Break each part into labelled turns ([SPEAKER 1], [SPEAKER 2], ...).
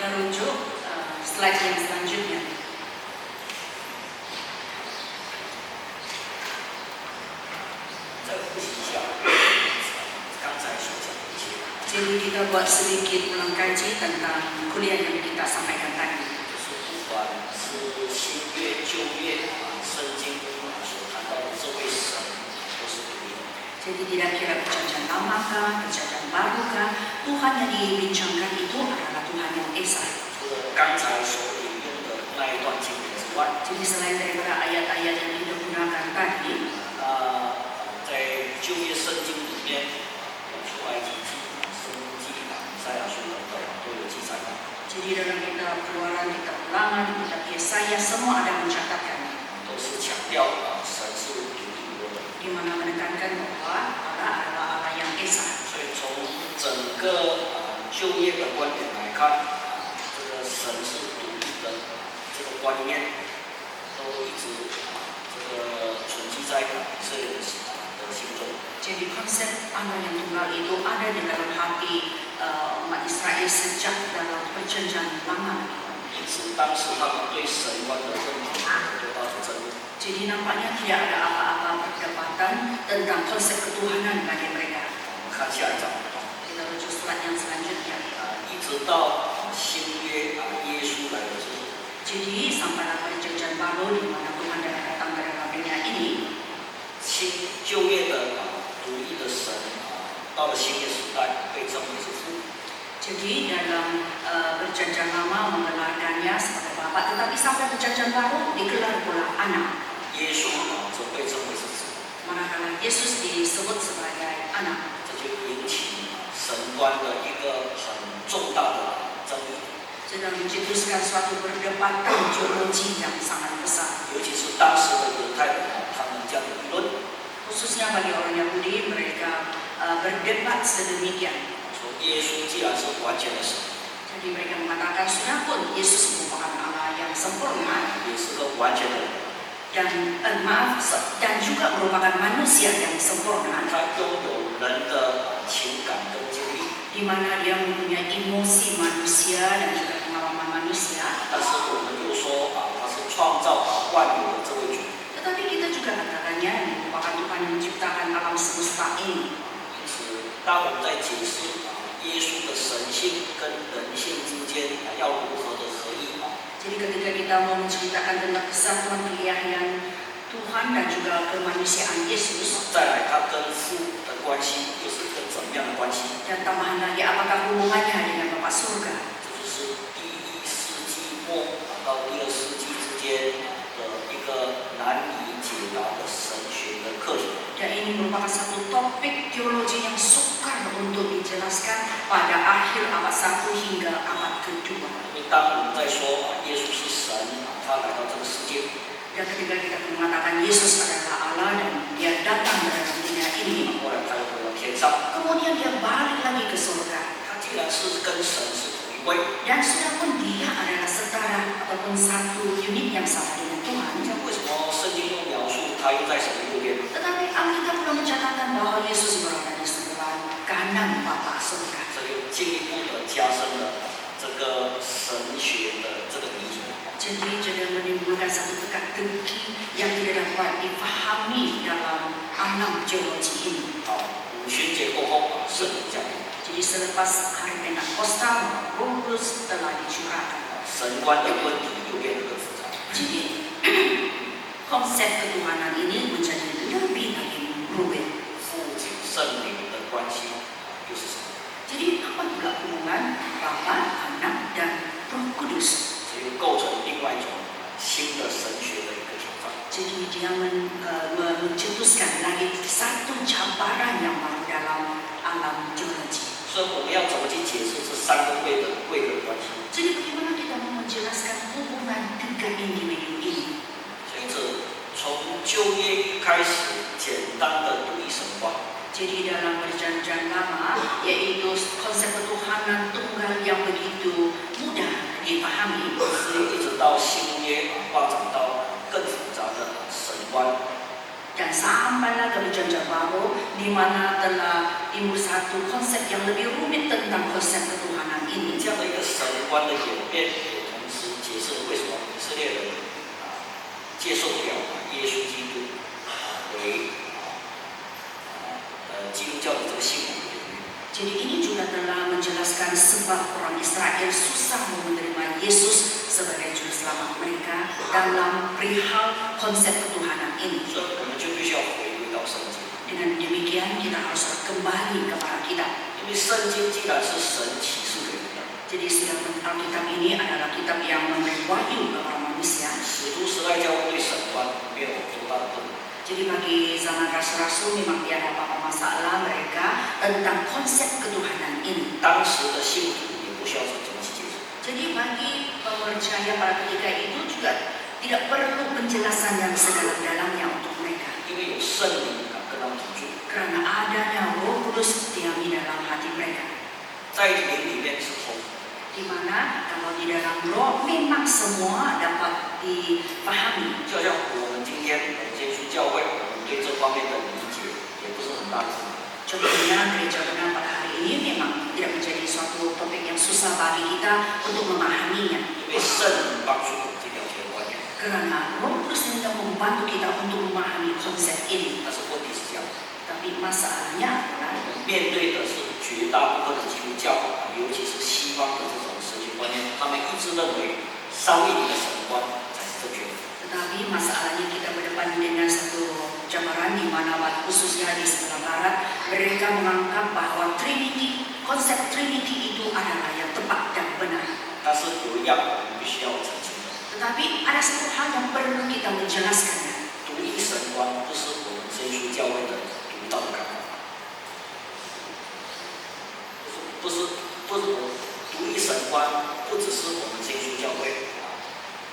[SPEAKER 1] Kita rujuk slide yang selanjutnya. Jadi kita buat sedikit ulang kaji tentang kuliah yang kita sampaikan tadi. Jadi tidak kira perjanjian lama kah, perjanjian baru kah, Tuhan yang dibincangkan itu adalah Tuhan yang Esa. Jadi selain daripada ayat-ayat yang kita gunakan tadi, jadi dalam kitab Keluaran, kitab Ulangan, kitab Yesaya, semua ada mencatatkan, di mana menekankan bahwa Allah adalah Allah yang Esa. Jadi konsep Allah yang tunggal itu ada di dalam hati umat Israel sejak dalam perjanjian lama. Jadi nampaknya tidak ada apa-apa perdebatan tentang konsep ketuhanan bagi mereka. Kita rujuk slide yang selanjutnya. Jadi sampailah perjanjian baru di mana Tuhan datang ke dalam dunia ini. Jadi dalam perjanjian lama menggelarkannya sebagai Bapa, tetapi sampai perjanjian baru digelar pula Anak. Manakala Yesus disebut sebagai Anak. Sedang mencetuskan suatu perdebatan teologi yang sangat besar. Khususnya bagi orang Yahudi, mereka berdebat sedemikian. Jadi mereka mengatakan sudah pun Yesus merupakan Allah yang sempurna dan juga merupakan manusia yang sempurna, di mana dia mempunyai emosi manusia dan juga pengalaman manusia. Tetapi kita juga katakannya merupakan Tuhan yang menciptakan alam semesta ini. Jadi ketika kita mau menceritakan tentang kesatuan keiliahan Tuhan dan juga kemanusiaan Yesus, dan tambahan lagi apakah hubungannya dengan Bapa Surga. Dan ini merupakan satu topik teologi yang sukar untuk dijelaskan pada akhir abad 1 hingga abad kedua. Dan ketika kita mengatakan Yesus adalah Allah dan dia datang ke dalam dunia ini, kemudian dia balik lagi ke surga. Dan sudah pun dia adalah setara ataupun satu unit yang sama dengan Tuhan. Tetapi Alkitab belum mencatatkan bahwa Yesus berada di sebelah kanan Bapa surga. Jadi menimbulkan satu teka-teki yang tidak dapat dipahami dalam alam teologi ini. Jadi selepas hari Pentakosta, Roh Kudus telah dicurahkan. Jadi konsep ketuhanan ini menjadi lebih lagi rumit. Jadi apa juga hubungan Bapa, Anak, dan Roh Kudus? Jadi dia mencetuskan lagi satu cabaran yang baru dalam alam teologi. Jadi bagaimana kita mau menjelaskan hubungan tiga individu ini? Jadi dalam perjanjian lama, yaitu konsep ketuhanan tunggal yang begitu mudah dipahami, dan sampailah ke perjanjian baru, di mana telah timbul satu konsep yang lebih rumit tentang konsep ketuhanan ini.
[SPEAKER 2] 观的演变，也同时解释了为什么以色列人接受不了耶稣基督为基督教的这个信仰的原因。
[SPEAKER 1] Jadi ini juga telah menjelaskan sebab orang Israel susah menerima Yesus sebagai juru selamat mereka dalam perihal konsep ketuhanan ini.
[SPEAKER 2] 所以我们就必须要回归到圣经。
[SPEAKER 1] Dengan demikian kita harus kembali kepada kitab.
[SPEAKER 2] 因为圣经既然是神启示给人的，
[SPEAKER 1] Jadi sidang Alkitab ini adalah kitab yang memberi wahyu kepada manusia.
[SPEAKER 2] 使徒时代教会对神观没有多大的困难。
[SPEAKER 1] Jadi bagi zaman rasul-rasul memang tiada apa-apa masalah mereka tentang konsep ketuhanan ini.
[SPEAKER 2] 当时的信徒也不需要从经去解释。
[SPEAKER 1] Jadi bagi percaya pada ketika itu juga tidak perlu penjelasan yang sedalam-dalamnya untuk mereka.
[SPEAKER 2] 因为有圣灵跟他们同住，
[SPEAKER 1] Karena adanya Roh Kudus diam di dalam hati mereka.
[SPEAKER 2] 在灵里面是通。
[SPEAKER 1] Di mana kalau di dalam Roh memang semua dapat dipahami.
[SPEAKER 2] 就好像我们今天接触教会，我们对这方面的理解也不是很大的困难。
[SPEAKER 1] Contohnya gereja benar pada hari ini memang tidak menjadi suatu topik yang susah bagi kita untuk memahaminya.
[SPEAKER 2] 因为圣灵帮助我们这条天观念。
[SPEAKER 1] Karena Roh Kudus yang membantu kita untuk memahami konsep ini.
[SPEAKER 2] 但是问题是这样，
[SPEAKER 1] Tapi masalahnya adalah
[SPEAKER 2] 面对的是绝大部分的基督教，尤其是西方的这种神学观念，他们一直认为上帝的神观才是正确的。
[SPEAKER 1] tetapi masalahnya kita berdepan dengan satu gambaran di mana khususnya di sebelah barat mereka menganggap bahwa Trinity, konsep Trinity itu adalah yang tepat dan benar.
[SPEAKER 2] 但是有一样我们必须要澄清的，
[SPEAKER 1] Tetapi ada satu hal yang perlu kita menjelaskannya.
[SPEAKER 2] 独一神观不是我们真耶稣教会的独到的看法，不是独一神观，不只是我们真耶稣教会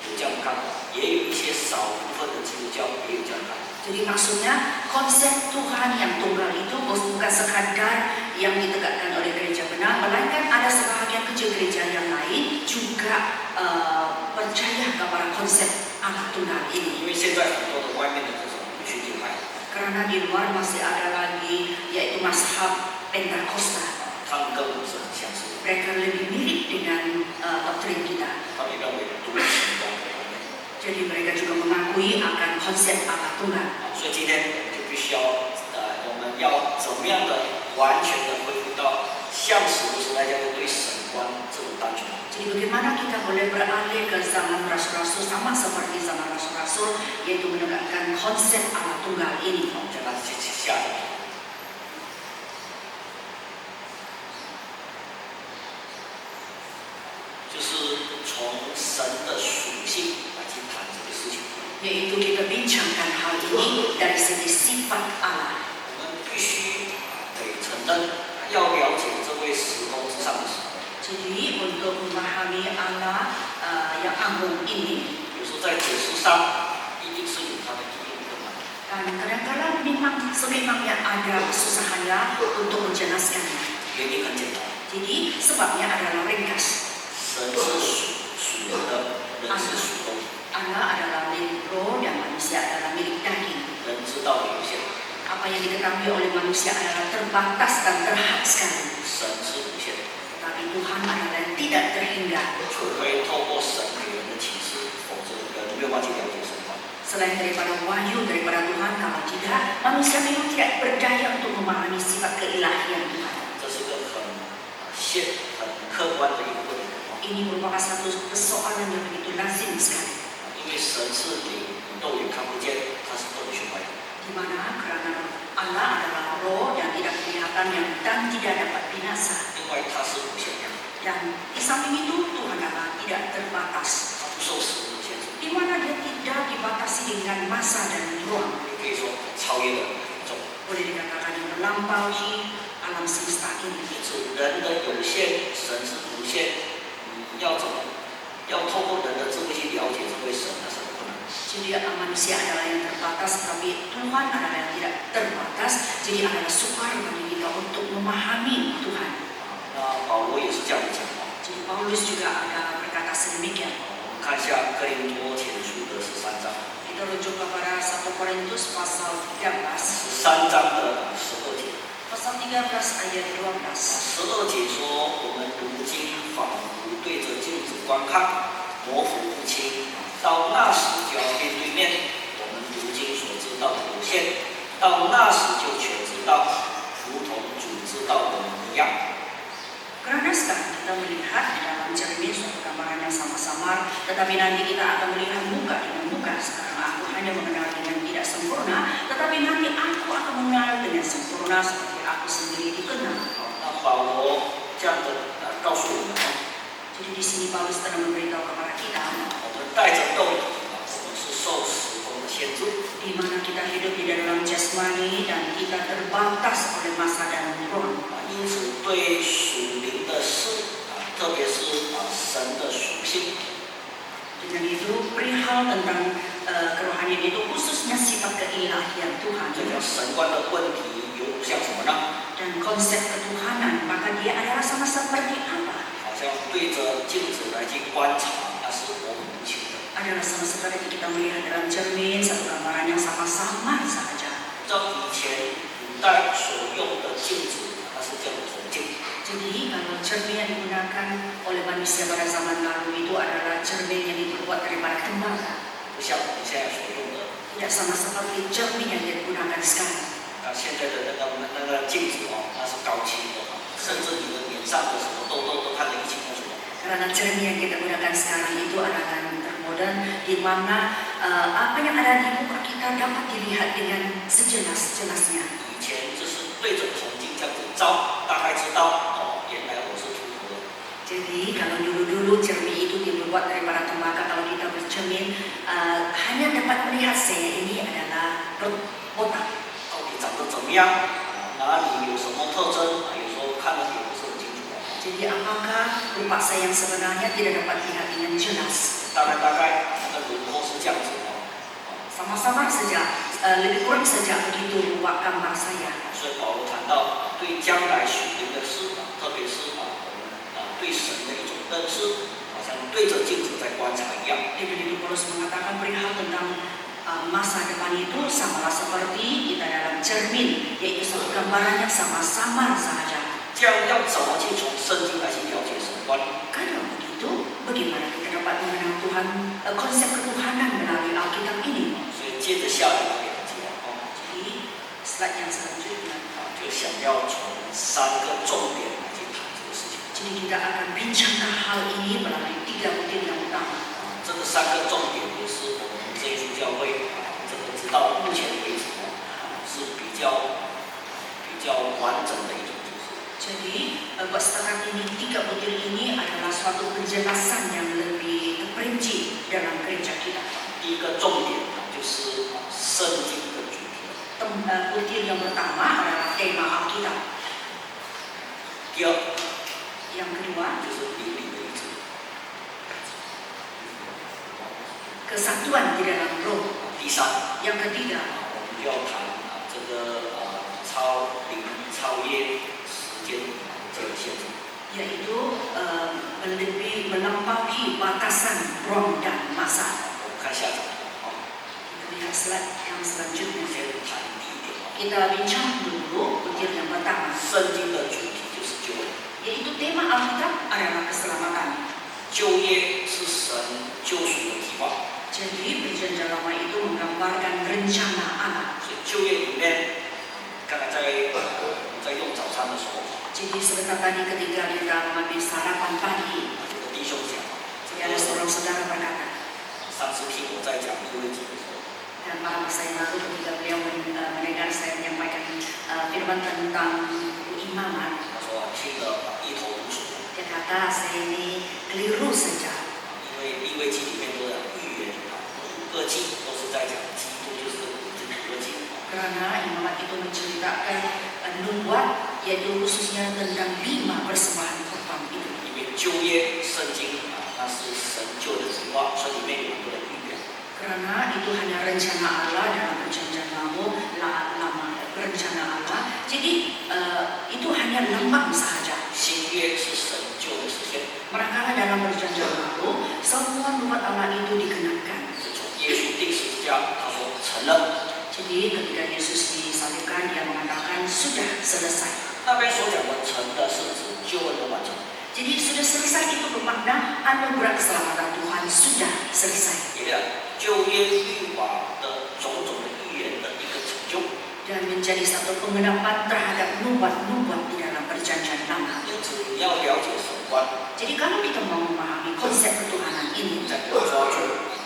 [SPEAKER 2] 有这样的看法，也有一些少部分的基督教也有这样的看法。
[SPEAKER 1] Jadi maksudnya konsep Tuhan yang tunggal itu bukan sekadar yang ditegakkan oleh gereja benar, melainkan ada sebahagian kecil gereja yang lain juga percaya kepada konsep Allah tunggal ini.
[SPEAKER 2] 因为现在很多的外面的这种群体派，
[SPEAKER 1] Karena di luar masih ada lagi yaitu mazhab Pentakosta.
[SPEAKER 2] 他们跟我们是很相似的，
[SPEAKER 1] Mereka lebih mirip dengan doktrin kita.
[SPEAKER 2] 他们也认为独一神观的观念。
[SPEAKER 1] Jadi mereka juga mengakui akan konsep Allah tunggal.
[SPEAKER 2] 所以今天我们就必须要我们要怎么样的完全的恢复到像使徒时代教会对神观这种单纯。
[SPEAKER 1] Jadi bagaimana kita boleh beralih ke zaman rasul-rasul sama seperti zaman rasul-rasul yaitu menegakkan konsep Allah tunggal ini.
[SPEAKER 2] 我们将它下来。就是从神的属性来去谈这个事情。
[SPEAKER 1] Yaitu kita bincangkan hal ini dari segi sifat Allah.
[SPEAKER 2] 我们必须得承认，要了解这位时空之上的神。
[SPEAKER 1] Jadi untuk memahami Allah yang agung ini,
[SPEAKER 2] 有时候在解释上一定是有它的意义的嘛。
[SPEAKER 1] dan kadang-kadang memang sememangnya ada kesusahannya untuk menjelaskannya.
[SPEAKER 2] 原因很简单，
[SPEAKER 1] Jadi sebabnya adalah ringkas.
[SPEAKER 2] 神是属人的，人是属肉，
[SPEAKER 1] Allah adalah milik roh dan manusia adalah milik daging.
[SPEAKER 2] 人知道的有限，
[SPEAKER 1] Apa yang diketahui oleh manusia adalah terbatas dan terhad sekali.
[SPEAKER 2] 神是无限的。
[SPEAKER 1] Tetapi Tuhan adalah yang tidak terhingga.
[SPEAKER 2] 除非透过神给人的启示，否则人没有办法去了解神话。
[SPEAKER 1] Selain daripada wahyu daripada Tuhan, kalau tidak, manusia memang tidak berdaya untuk memahami sifat keilahian Tuhan.
[SPEAKER 2] 这是个很客观的一个问题。
[SPEAKER 1] Ini merupakan satu persoalan yang begitu lazim sekali.
[SPEAKER 2] 因为神是灵，你肉眼看不见，它是不能去坏的。
[SPEAKER 1] Di mana karena Allah adalah roh yang tidak kelihatan dan tidak dapat binasa.
[SPEAKER 2] 另外，它是无限量，
[SPEAKER 1] Dan di samping itu Tuhan adalah tidak terbatas.
[SPEAKER 2] 它不受时间限制，
[SPEAKER 1] Di mana dia tidak dibatasi dengan masa dan ruang.
[SPEAKER 2] 也可以说超越了宇宙。
[SPEAKER 1] Boleh dikatakan yang melampaui alam semesta ini.
[SPEAKER 2] 因此，人的有限，神是无限。要怎么？要透过人的智慧去了解这位神，那是很困难。
[SPEAKER 1] Jadi manusia adalah yang terbatas, tapi Tuhan adalah yang tidak terbatas. Jadi adalah sukar bagi kita untuk memahami Tuhan.
[SPEAKER 2] 那保罗也是这样的讲话。
[SPEAKER 1] Jadi Paulus juga ada berkata sedemikian.
[SPEAKER 2] 我们看一下哥林多前书的13章
[SPEAKER 1] Kita rujuk kepada 1 Korintus pasal 13.
[SPEAKER 2] ，13章的12节。
[SPEAKER 1] Pasal 13 ayat 12.
[SPEAKER 2] 12节说，我们如今仿佛对着镜观看，模糊不清。到那时就要面对面，我们如今所知道的有限。到那时就全知道，如同主知道我们一样。
[SPEAKER 1] Karena sekarang kita melihat di dalam cermin suatu gambaran yang sama-samar, tetapi nanti kita akan melihat muka dengan muka. Sekarang aku hanya mengenal dengan tidak sempurna, tetapi nanti aku akan mengenal dengan sempurna seperti aku sendiri dikenal.
[SPEAKER 2] 那保罗这样的告诉我们，
[SPEAKER 1] Jadi di sini Paulus telah memberitahu kepada kita,
[SPEAKER 2] 我们带着肉体，我们是受时空的限制，
[SPEAKER 1] di mana kita hidup di dalam jasmani dan kita terbatas oleh masa dan ruang.
[SPEAKER 2] 因此对属灵的事特别是神的属性，
[SPEAKER 1] Dengan itu perihal tentang kerohanian itu khususnya sifat keilahian Tuhan
[SPEAKER 2] 这个神观的问题有像什么呢？
[SPEAKER 1] dan konsep ketuhanan, maka dia adalah sama seperti apa?
[SPEAKER 2] 好像对着镜子来去观察，那是模糊不清的。
[SPEAKER 1] Adalah sama seperti kita melihat dalam cermin satu gambaran yang sama-samar saja.
[SPEAKER 2] 照以前古代所用的镜子，它是叫铜镜。
[SPEAKER 1] Jadi kalau cermin yang digunakan oleh manusia pada zaman lalu itu adalah cermin yang dibuat daripada tembaga.
[SPEAKER 2] 不像我们现在所用的，
[SPEAKER 1] Tidak sama seperti cermin yang digunakan sekarang.
[SPEAKER 2] 现在的那个镜子那是高清的，甚至你的脸上的什么痘痘都看得一清二楚。
[SPEAKER 1] Karena cermin yang kita gunakan sekarang itu adalah yang termodern, di mana apa yang ada di muka kita dapat dilihat dengan sejelas-jelasnya.
[SPEAKER 2] 以前就是对着铜镜这样子照，大概知道原来我是秃头的。
[SPEAKER 1] Jadi kalau dulu-dulu cermin itu dibuat daripada tembaga, kalau kita bercermin hanya dapat melihat saya ini adalah botak.
[SPEAKER 2] 到底长得怎么样？哪里有什么特征？有时候看的也不是很清楚。
[SPEAKER 1] Jadi apakah rupa saya yang sebenarnya tidak dapat lihat dengan jelas?
[SPEAKER 2] 大概那个轮廓是这样子的。
[SPEAKER 1] Sama-sama saja, lebih kurang saja begitu rupa gambar saya.
[SPEAKER 2] 所以保罗谈到对将来属灵的事，特别是我们对神的一种认识，好像对着镜子在观察一样。
[SPEAKER 1] Dengan itu Paulus mengatakan perihal tentang masa depan itu samalah seperti kita dalam cermin, yaitu satu gambaran yang sama-samar saja.
[SPEAKER 2] 这样要怎么去从圣经来去了解神观？
[SPEAKER 1] Kalau begitu, bagaimana kita dapat mengenal Tuhan, konsep ketuhanan melalui Alkitab ini?
[SPEAKER 2] 所以接着下来的两节
[SPEAKER 1] Jadi slide yang selanjutnya,
[SPEAKER 2] 就想要从三个重点来去谈这个事情。
[SPEAKER 1] jadi kita akan bincangkan hal ini melalui 3 butir yang utama.
[SPEAKER 2] 这个三个重点也是我们这一处教会这个直到目前为止是比较完整的一种组织。
[SPEAKER 1] Jadi buat setakat ini 3 butir ini adalah suatu penjelasan yang lebih terperinci dalam gereja kita.
[SPEAKER 2] 第一个重点就是圣经的主题。
[SPEAKER 1] Butir yang pertama adalah tema Alkitab.
[SPEAKER 2] 第二
[SPEAKER 1] Yang kedua,
[SPEAKER 2] 就是灵里的一致。
[SPEAKER 1] kesatuan di dalam roh.
[SPEAKER 2] 第三
[SPEAKER 1] Yang ketiga,
[SPEAKER 2] 我们就要谈这个超灵超越时间这个限制。
[SPEAKER 1] yaitu melampaui batasan ruang dan masa.
[SPEAKER 2] 我们看下章，
[SPEAKER 1] Kita lihat slide yang selanjutnya.
[SPEAKER 2] 先谈第一点。
[SPEAKER 1] Kita bincang dulu butir yang pertama,
[SPEAKER 2] 圣经的主题就是救恩。
[SPEAKER 1] yaitu tema Alkitab adalah keselamatan.
[SPEAKER 2] 救业是神救赎的计划。
[SPEAKER 1] Jadi perjanjian lama itu menggambarkan rencana Allah.
[SPEAKER 2] 所以就业里面，刚才在用早餐的时候，
[SPEAKER 1] Jadi sebentar tadi ketika kita mengambil sarapan pagi,
[SPEAKER 2] 有的弟兄讲，
[SPEAKER 1] ada seorang saudara berkata,
[SPEAKER 2] 上次听我在讲利未记的时候，
[SPEAKER 1] dan pada masa yang lalu ketika beliau mendengar saya menyampaikan firman tentang imaman,
[SPEAKER 2] 他说听得一头雾水，
[SPEAKER 1] dia kata saya ini keliru saja.
[SPEAKER 2] 因为利未记里面都有预言5个记都是在讲基督就是5个记。
[SPEAKER 1] Karena imamat itu menceritakan nubuat, yaitu khususnya tentang 5 persembahan korban itu.
[SPEAKER 2] 里面就业圣经那是神救的计划，所以里面有很多的预言。
[SPEAKER 1] Karena itu hanya rencana Allah dalam perjanjian lama, rencana Allah. Jadi itu hanya lambang sahaja.
[SPEAKER 2] 新约是神救的实现，
[SPEAKER 1] Manakala dalam perjanjian lalu, semua nubuat Allah itu dikenakan.
[SPEAKER 2] 是从耶稣钉十字架，他说成了。
[SPEAKER 1] Jadi ketika Yesus disalibkan, dia mengatakan sudah selesai.
[SPEAKER 2] 那边所讲的成的是指救恩的完成。
[SPEAKER 1] Jadi sudah selesai itu bermakna anugerah keselamatan Tuhan sudah selesai.
[SPEAKER 2] 也了旧约律法的种种的预言的一个成就。
[SPEAKER 1] Dan menjadi satu pengenapan terhadap nubuat-nubuat di dalam perjanjian lama.
[SPEAKER 2] 因此，你要了解神观，
[SPEAKER 1] Jadi kalau kita mau memahami konsep ketuhanan ini,
[SPEAKER 2] 才能抓住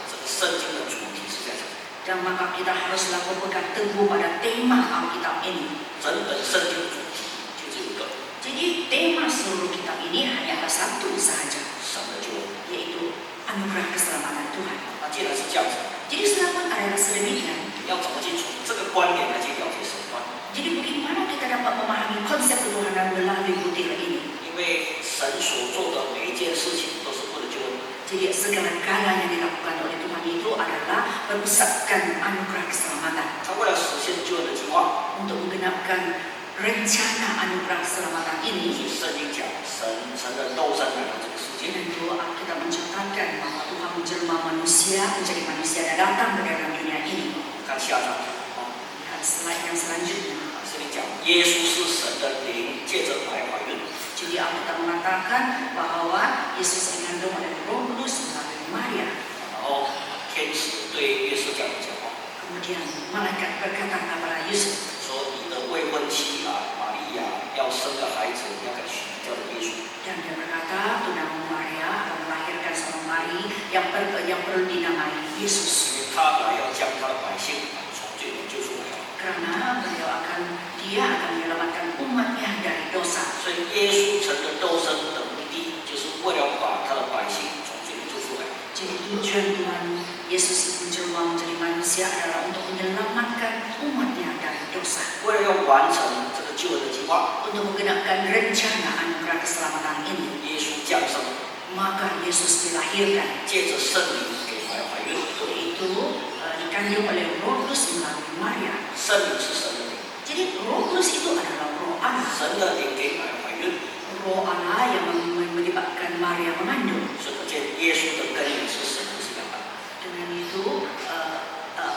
[SPEAKER 2] 这个圣经的主题是在讲。
[SPEAKER 1] dan maka kita haruslah berpegang teguh pada tema Alkitab ini.
[SPEAKER 2] 整本圣经的主题就只有一个：
[SPEAKER 1] Jadi tema seluruh kitab ini hanyalah satu sahaja,
[SPEAKER 2] 神的救恩。
[SPEAKER 1] yaitu anugerah keselamatan Tuhan.
[SPEAKER 2] 那既然是这样子，
[SPEAKER 1] Jadi selama adalah sedemikian,
[SPEAKER 2] 你要怎么去从这个观点来去了解神观？
[SPEAKER 1] jadi bagaimana kita dapat memahami konsep ketuhanan melalui kutipan ini?
[SPEAKER 2] 因为神所做的每一件事情都是为了救恩。
[SPEAKER 1] Jadi segala-galanya yang dilakukan oleh Tuhan itu adalah berpusatkan anugerah keselamatan
[SPEAKER 2] 他为了实现救恩的计划，
[SPEAKER 1] untuk menggenapkan rencana anugerah keselamatan
[SPEAKER 2] 所
[SPEAKER 1] ini.
[SPEAKER 2] 以圣经讲神的斗争来到这个世界。
[SPEAKER 1] Dan doa kita mencatatkan bahwa Tuhan menjelma manusia, menjadi manusia dan datang ke dalam dunia ini.
[SPEAKER 2] 看下章啊，
[SPEAKER 1] Lihat slide yang selanjutnya.
[SPEAKER 2] 这里讲耶稣是神的灵，借着来怀孕。
[SPEAKER 1] Jadi Alkitab mengatakan bahwa Yesus mengandung oleh Roh Kudus melalui Maria.
[SPEAKER 2] 然后天使对约瑟这样讲话，
[SPEAKER 1] Kemudian malaikat berkata kepada Yusuf,
[SPEAKER 2] 说你的未婚妻玛利亚要生个孩子，你要给许叫做耶稣。
[SPEAKER 1] dan dia berkata, tunangan Maria akan melahirkan seorang bayi yang perlu dinamai Yesus.
[SPEAKER 2] 因为他来要将他的百姓从罪里救出来。
[SPEAKER 1] Karena dia akan menyelamatkan umatnya dari dosa.
[SPEAKER 2] 所以耶稣成了斗争的目的，就是为了把他的百姓从罪里救出来。
[SPEAKER 1] Jadi tujuan Tuhan Yesus menjelma menjadi manusia adalah untuk menyelamatkan umatnya dari dosa.
[SPEAKER 2] 为了要完成这个救恩的计划，
[SPEAKER 1] Untuk menggenapkan rencana anugerah keselamatan ini,
[SPEAKER 2] 耶稣降生，
[SPEAKER 1] maka Yesus dilahirkan,
[SPEAKER 2] 借着圣灵给来怀孕。
[SPEAKER 1] yaitu dikandung oleh Roh Kudus melalui Maria.
[SPEAKER 2] 圣灵是神的灵，
[SPEAKER 1] Jadi Roh Kudus itu adalah Roh Allah.
[SPEAKER 2] 神的灵给来怀孕，
[SPEAKER 1] Roh Allah yang menyebabkan Maria mengandung.
[SPEAKER 2] 所以可见耶稣的根源是神，不是亚当。
[SPEAKER 1] Dengan itu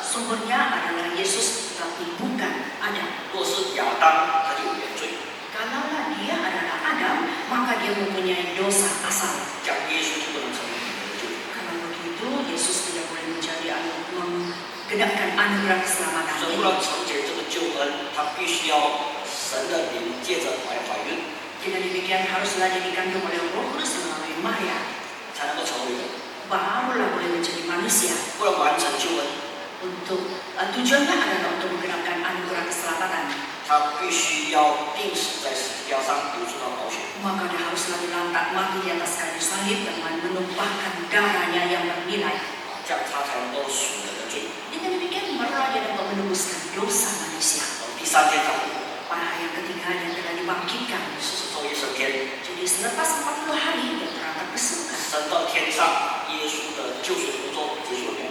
[SPEAKER 1] sumbernya adalah Yesus tetapi bukan Adam.
[SPEAKER 2] 若是亚当，他就有原罪；
[SPEAKER 1] Kalaulah dia adalah Adam, maka dia mempunyai dosa asal.
[SPEAKER 2] 讲耶稣就不能成为你的救主。
[SPEAKER 1] Kalau begitu, Yesus tidak boleh menjadi menggenapkan anugerah keselamatan
[SPEAKER 2] 神
[SPEAKER 1] ini.
[SPEAKER 2] 为了承接这个救恩，他必须要神的灵借着来怀孕，
[SPEAKER 1] Dengan demikian haruslah dia dikandung oleh Roh Kudus melalui Maria.
[SPEAKER 2] 才能够成为人。
[SPEAKER 1] Barulah boleh menjadi manusia.
[SPEAKER 2] 为了完成救恩，
[SPEAKER 1] Tujuannya adalah untuk menggenapkan anugerah keselamatan.
[SPEAKER 2] 他必须要钉死在十字架上，流出到宝血。
[SPEAKER 1] Maka dia haruslah dilantak mati di atas kayu salib dengan menumpahkan darahnya yang bernilai.
[SPEAKER 2] 这样他才能够赎人的罪。
[SPEAKER 1] Dengan demikian barulah dia dapat menembuskan dosa manusia.
[SPEAKER 2] 然后第三天他复活，
[SPEAKER 1] Pada hari yang ketiga dia telah dibangkitkan.
[SPEAKER 2] 是昼夜升天，
[SPEAKER 1] Jadi selepas 40 hari dia terangkat ke surga.
[SPEAKER 2] 升到天上，耶稣的救赎工作结束了没有？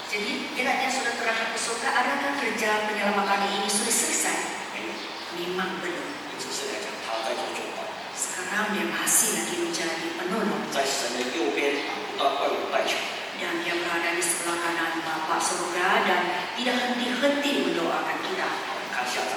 [SPEAKER 1] Jadi bila dia sudah terangkat ke surga, adakah kerja penyelamatan ini sudah selesai?
[SPEAKER 2] 没有，
[SPEAKER 1] Memang belum.
[SPEAKER 2] 你只是来讲他在做救恩，
[SPEAKER 1] Sekarang dia masih lagi menjadi penolong.
[SPEAKER 2] 在神的右边不断为我代求。
[SPEAKER 1] Dan dia berada di sebelah kanan Bapa surga dan tidak henti-henti mendoakan kita.
[SPEAKER 2] 我们看下章。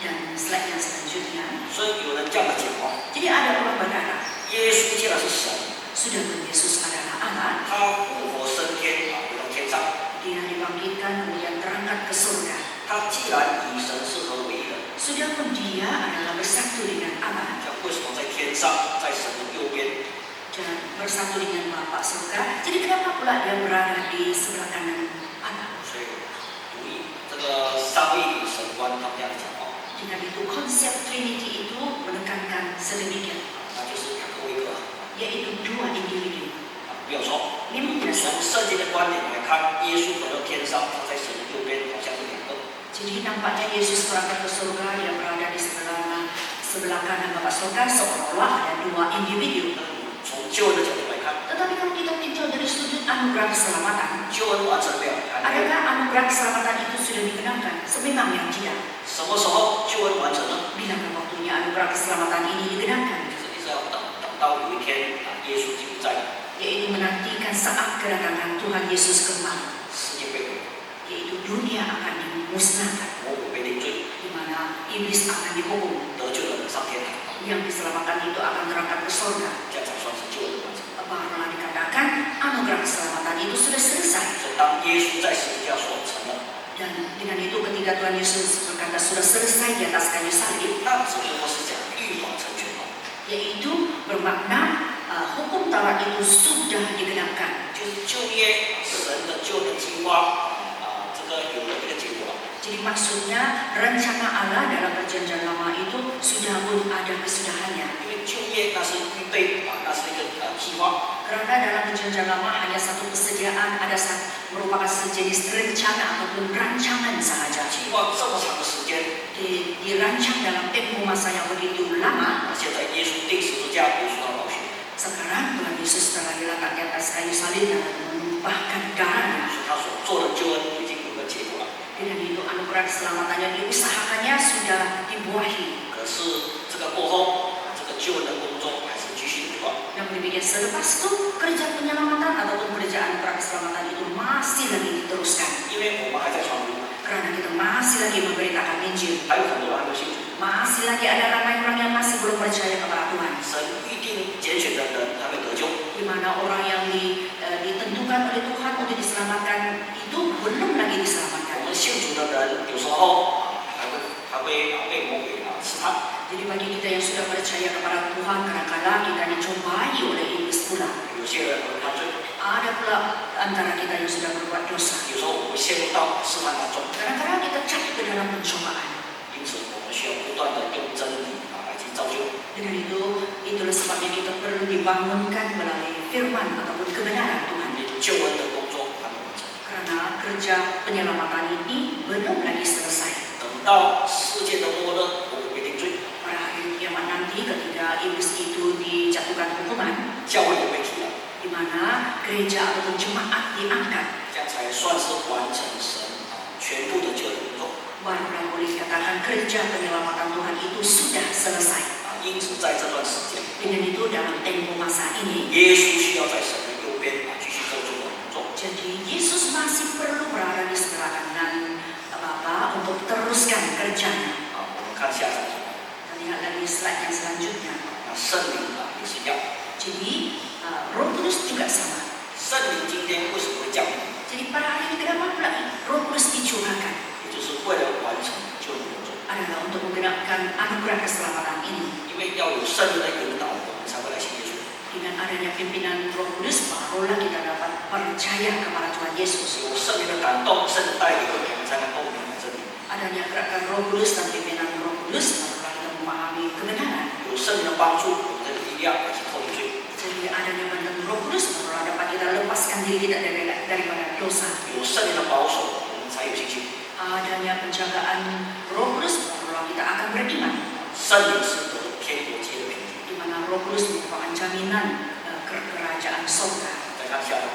[SPEAKER 1] Dan slide yang selanjutnya.
[SPEAKER 2] 所以有人这样的讲话：
[SPEAKER 1] Jadi ada orang berkata,
[SPEAKER 2] 耶稣既然是神，
[SPEAKER 1] sudahkah Yesus adalah Allah?
[SPEAKER 2] 他复活升天回到天上，
[SPEAKER 1] Dia dibangkitkan kemudian terangkat ke surga.
[SPEAKER 2] 他既然以神是合为一的，
[SPEAKER 1] Sudahpun dia adalah bersatu dengan Allah
[SPEAKER 2] 那为什么在天上，在神的右边？
[SPEAKER 1] dan bersatu dengan Bapa surga. Jadi kenapa pula dia berada di sebelah kanan Allah?
[SPEAKER 2] 所以读译这个三位一体神观，他们这样讲话，
[SPEAKER 1] Dengan itu konsep Trinity itu menekankan sedemikian,
[SPEAKER 2] 那就是两个位格，
[SPEAKER 1] yaitu dua individu.
[SPEAKER 2] 没有错。
[SPEAKER 1] Memang tidak
[SPEAKER 2] 从
[SPEAKER 1] salah.
[SPEAKER 2] 圣经的观点来看，耶稣回到天上，他在神的右边，好像是两个。
[SPEAKER 1] Jadi nampaknya Yesus berangkat ke surga, dia berada di sebelah kanan Bapa surga, seolah-olah ada dua individu.
[SPEAKER 2] 从救恩的角度来看，
[SPEAKER 1] Tetapi kalau kita tinjau dari sudut anugerah keselamatan,
[SPEAKER 2] 救恩完成了没有？还没有。
[SPEAKER 1] adakah anugerah keselamatan itu sudah dikenakan? Sememangnya tidak.
[SPEAKER 2] 什么时候救恩完成呢？
[SPEAKER 1] Bilakah waktunya anugerah keselamatan ini dikenakan?
[SPEAKER 2] 就是一直要等到有一天耶稣基督在，
[SPEAKER 1] Yaitu menantikan saat kedatangan Tuhan Yesus kembali,
[SPEAKER 2] 世界被毁，
[SPEAKER 1] yaitu dunia akan dimusnahkan,
[SPEAKER 2] 魔鬼被定罪，
[SPEAKER 1] di mana iblis akan dihukum,
[SPEAKER 2] 得救的人上天堂，
[SPEAKER 1] yang diselamatkan itu akan terangkat ke surga.
[SPEAKER 2] 这样才算
[SPEAKER 1] Dengan itu ketika Tuhan Yesus berkata sudah selesai di atas kayu salib,
[SPEAKER 2] 那只不过是讲律法成全了，
[SPEAKER 1] yaitu bermakna hukum Taurat itu sudah digenapkan.
[SPEAKER 2] 就是旧约神的救恩计划这个有了一个结果了。
[SPEAKER 1] Jadi maksudnya rencana Allah dalam perjanjian lama itu sudah pun ada kesudahannya.
[SPEAKER 2] 因为旧约那是预备那是一个计划，
[SPEAKER 1] Karena dalam perjanjian lama hanya satu kesediaan, ada merupakan sejenis rencana ataupun rancangan sahaja.
[SPEAKER 2] 计划这么长的时间，
[SPEAKER 1] Dirancang dalam tempo masa yang begitu lama.
[SPEAKER 2] 现在耶稣钉十字架，流出他宝血，
[SPEAKER 1] Sekarang Tuhan Yesus telah diletak di atas kayu salib dan menumpahkan darahnya.
[SPEAKER 2] 所以他所做的救恩已经有了结果了。
[SPEAKER 1] Dengan itu anugerah keselamatan yang diusahakannya sudah dibuahi.
[SPEAKER 2] 可是这个过后，这个救恩的工作还是继续不断。
[SPEAKER 1] Namun demikian selepas itu kerja penyelamatan ataupun kerja anugerah keselamatan itu masih lagi diteruskan.
[SPEAKER 2] 因为我们还在传福音，
[SPEAKER 1] Karena kita masih lagi memberitakan Injil.
[SPEAKER 2] 还有很多人还没有信主。
[SPEAKER 1] Masih lagi ada ramai orang yang masih belum percaya kepada Tuhan.
[SPEAKER 2] 神预定拣选的人还没得救，
[SPEAKER 1] Di mana orang yang ditentukan oleh Tuhan untuk diselamatkan itu belum lagi
[SPEAKER 2] 我
[SPEAKER 1] diselamatkan.
[SPEAKER 2] 们信主的人有时候还会被魔鬼试探。
[SPEAKER 1] Jadi bagi kita yang sudah percaya kepada Tuhan, kadang-kadang kita dicobai oleh iblis pula.
[SPEAKER 2] 有些人会犯罪，
[SPEAKER 1] Ada pula antara kita yang sudah berbuat dosa.
[SPEAKER 2] 有时候我们陷入到试探当中，
[SPEAKER 1] Kadang-kadang kita jatuh ke dalam pencobaan.
[SPEAKER 2] 因此我们需要不断的用真理来去造就。
[SPEAKER 1] Dengan itu, itulah sebabnya kita perlu dibangunkan melalui firman ataupun kebenaran Tuhan.
[SPEAKER 2] 救恩的工作还没完成，
[SPEAKER 1] Karena kerja penyelamatan ini belum lagi selesai.
[SPEAKER 2] 等到世界的末日，我们被定罪，
[SPEAKER 1] Pada hari kiamat nanti ketika iblis itu dijatuhkan hukuman,
[SPEAKER 2] 教会也被提了，
[SPEAKER 1] di mana gereja ataupun jemaat diangkat,
[SPEAKER 2] 这样才算是完成神全部的救恩工作。
[SPEAKER 1] barulah boleh dikatakan kerja penyelamatan Tuhan itu sudah selesai.
[SPEAKER 2] 因此在这段时间，
[SPEAKER 1] Dengan itu dalam tempo masa ini,
[SPEAKER 2] 耶稣需要在神的右边继续做这个工作。
[SPEAKER 1] jadi Yesus masih perlu berada di sebelah kanan Bapa untuk teruskan kerjanya.
[SPEAKER 2] 我们看下张图，
[SPEAKER 1] Kita lihat lagi slide yang selanjutnya.
[SPEAKER 2] 那圣灵也是一样，
[SPEAKER 1] Jadi Roh Kudus juga sama.
[SPEAKER 2] 圣灵今天为什么会降临？
[SPEAKER 1] Jadi pada hari ini kenapa pula Roh Kudus dicurahkan?
[SPEAKER 2] 也就是为了完成救恩工作，
[SPEAKER 1] Adalah untuk menggenapkan anugerah keselamatan ini.
[SPEAKER 2] 因为要有圣灵的引导，我们才会来信耶稣。
[SPEAKER 1] Dengan adanya pimpinan Roh Kudus, barulah kita dapat percaya kepada Tuhan Yesus.
[SPEAKER 2] 有圣灵的感动、圣灵的带领，我们才能够明白真理。
[SPEAKER 1] Adanya gerakan Roh Kudus dan pimpinan Roh Kudus, barulah kita memahami kebenaran.
[SPEAKER 2] 有圣灵的帮助，我们的力量来去脱离罪；
[SPEAKER 1] Jadi adanya bantuan Roh Kudus, barulah dapat kita lepaskan diri kita daripada dosa.
[SPEAKER 2] 有圣灵的保守，我们才有信心。
[SPEAKER 1] Adanya penjagaan Roh Kudus, barulah kita akan beriman.
[SPEAKER 2] 圣灵是得天国界的凭据。
[SPEAKER 1] Di mana Roh Kudus merupakan jaminan kerajaan sorga.
[SPEAKER 2] 再看下一张。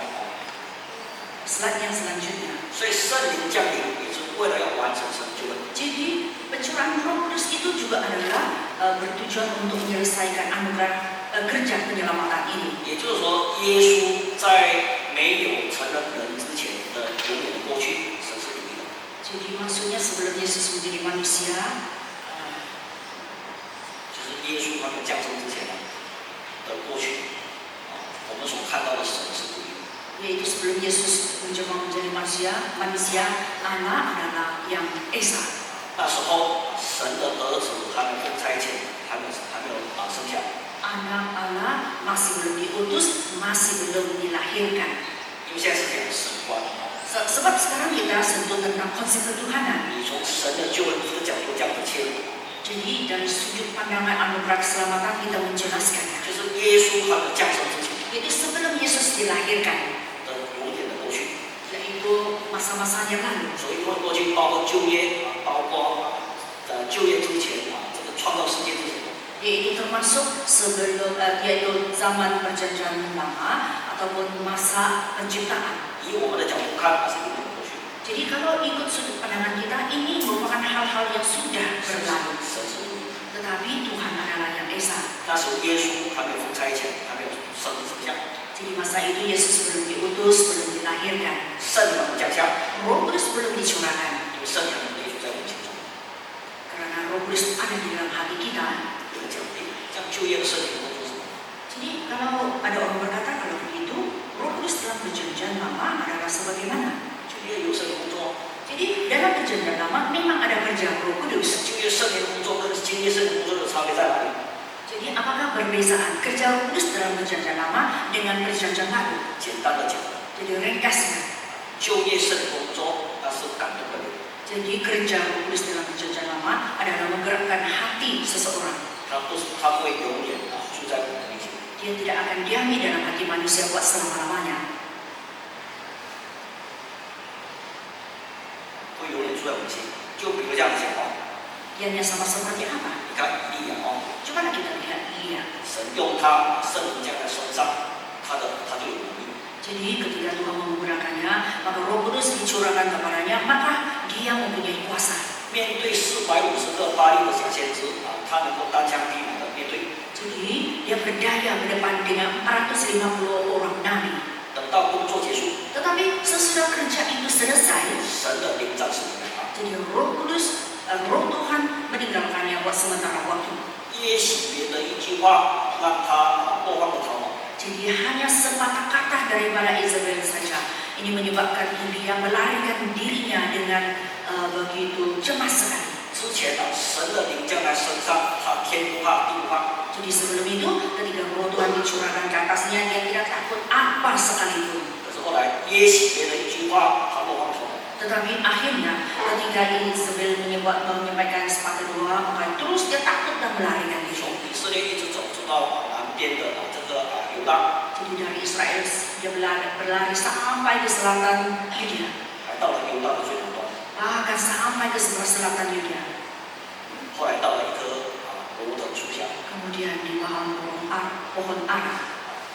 [SPEAKER 1] Slide yang selanjutnya.
[SPEAKER 2] 所以圣灵降临也是为了要完成神救恩。
[SPEAKER 1] Jadi pencurahan Roh Kudus itu juga adalah bertujuan untuk menyelesaikan anugerah kerja penyelamatan ini.
[SPEAKER 2] 也就是说，耶稣在没有成了人之前的永远的过去，神是独一的。
[SPEAKER 1] Jadi maksudnya sebelum Yesus menjadi manusia,
[SPEAKER 2] 就是耶稣还没有降生之前的过去，我们所看到的神是独一的。
[SPEAKER 1] yaitu sebelum Yesus mencoba menjadi manusia, Allah adalah yang esa.
[SPEAKER 2] 那时候，神的儿子还没有差遣，还没有生下，
[SPEAKER 1] Anak Allah masih belum diutus, masih belum dilahirkan.
[SPEAKER 2] 因为现在是讲神观。
[SPEAKER 1] Sebab sekarang kita sentuh tentang konsep ketuhanan.
[SPEAKER 2] 你从神的救恩这个角度这样的切入，
[SPEAKER 1] Jadi dari sudut pandangan anugerah keselamatan kita menjelaskannya.
[SPEAKER 2] 就是耶稣还没有降生之前
[SPEAKER 1] Itu sebelum Yesus dilahirkan,
[SPEAKER 2] 的永远的过去。
[SPEAKER 1] yaitu masa-masa yang lalu.
[SPEAKER 2] 所以过去包括旧约包括旧约之前这个创造世界之前，
[SPEAKER 1] Yaitu termasuk sebelum yaitu zaman perjanjian lama ataupun masa penciptaan.
[SPEAKER 2] 以我们的角度看，是永远的过去。
[SPEAKER 1] Jadi kalau ikut sudut pandangan kita ini merupakan hal-hal yang sudah berlalu.
[SPEAKER 2] 神是独一的，
[SPEAKER 1] Tetapi Tuhan adalah yang esa.
[SPEAKER 2] 那时候耶稣还没有奉差遣，还没有圣灵降下，
[SPEAKER 1] Jadi masa itu Yesus belum diutus, belum dilahirkan.
[SPEAKER 2] 圣灵降下，
[SPEAKER 1] Roh Kudus belum dicurahkan.
[SPEAKER 2] 因为圣灵内住在我们心中，
[SPEAKER 1] Karena Roh Kudus ada di dalam hati kita.
[SPEAKER 2] 有人讲，这样旧约的圣灵会做什么？
[SPEAKER 1] Jadi kalau ada orang berkata kalau begitu, Roh Kudus dalam perjanjian lama adalah sebagaimana?
[SPEAKER 2] 旧约有圣灵工作，
[SPEAKER 1] Jadi dalam perjanjian lama memang ada kerja Roh Kudus.
[SPEAKER 2] 经历圣灵工作跟经历圣灵工作的差别在哪里？
[SPEAKER 1] Jadi apakah perbezaan kerja Roh Kudus dalam perjanjian lama dengan perjanjian baru?
[SPEAKER 2] 简单的讲，
[SPEAKER 1] Jadi ringkasnya,
[SPEAKER 2] 就业圣灵工作那是感动的灵，
[SPEAKER 1] jadi kerja Roh Kudus dalam perjanjian lama adalah menggerakkan hati seseorang.
[SPEAKER 2] 他会永远住在我们里面。
[SPEAKER 1] Dia tidak akan diami dalam hati manusia buat selama-lamanya.
[SPEAKER 2] 会永远住在我们心。就比如这样讲哦，
[SPEAKER 1] Ianya sama seperti apa?
[SPEAKER 2] 你看以利亚哦，
[SPEAKER 1] Cobalah kita lihat Elia.
[SPEAKER 2] 神用他圣灵降在身上，他就有能力。
[SPEAKER 1] Jadi ketika Tuhan menggunakannya, maka Roh Kudus dicurahkan kepadanya, maka dia mempunyai kuasa.
[SPEAKER 2] 面对450个巴黎的假先知他能够单枪匹马的面对。
[SPEAKER 1] Jadi dia berdaya berdepan dengan 450 orang nabi.
[SPEAKER 2] 等到工作结束，
[SPEAKER 1] Tetapi sesudah kerja itu selesai,
[SPEAKER 2] 神的灵暂时离开他。
[SPEAKER 1] jadi Roh Kudus, Roh Tuhan meninggalkannya buat sementara waktu.
[SPEAKER 2] 耶洗别的一句话，让他落荒的逃亡。
[SPEAKER 1] Jadi hanya sepatah kata daripada Isabel saja. Ini menyebabkan dia melarikan dirinya dengan begitu cemas sekali.
[SPEAKER 2] 之前神的灵降在身上，他天不怕地不怕。
[SPEAKER 1] Jadi sebelum itu, ketika Roh Tuhan dicurahkan ke atasnya, dia tidak takut apa sekalipun.
[SPEAKER 2] 可是后来耶洗别的一句话，他落荒逃亡。
[SPEAKER 1] Tetapi akhirnya, ketika Isabel menyampaikan sepatah dua, maka terus dia takut dan melarikan diri.
[SPEAKER 2] 从以色列一直走到南边的这个犹大，
[SPEAKER 1] Jadi dari Israel dia berlari sampai ke selatan Yudea,
[SPEAKER 2] 还到了犹大的最南端，
[SPEAKER 1] bahkan sampai ke sebelah selatan Yudea.
[SPEAKER 2] 后来到了一棵罗的树下，
[SPEAKER 1] Kemudian di bawah pohon ara,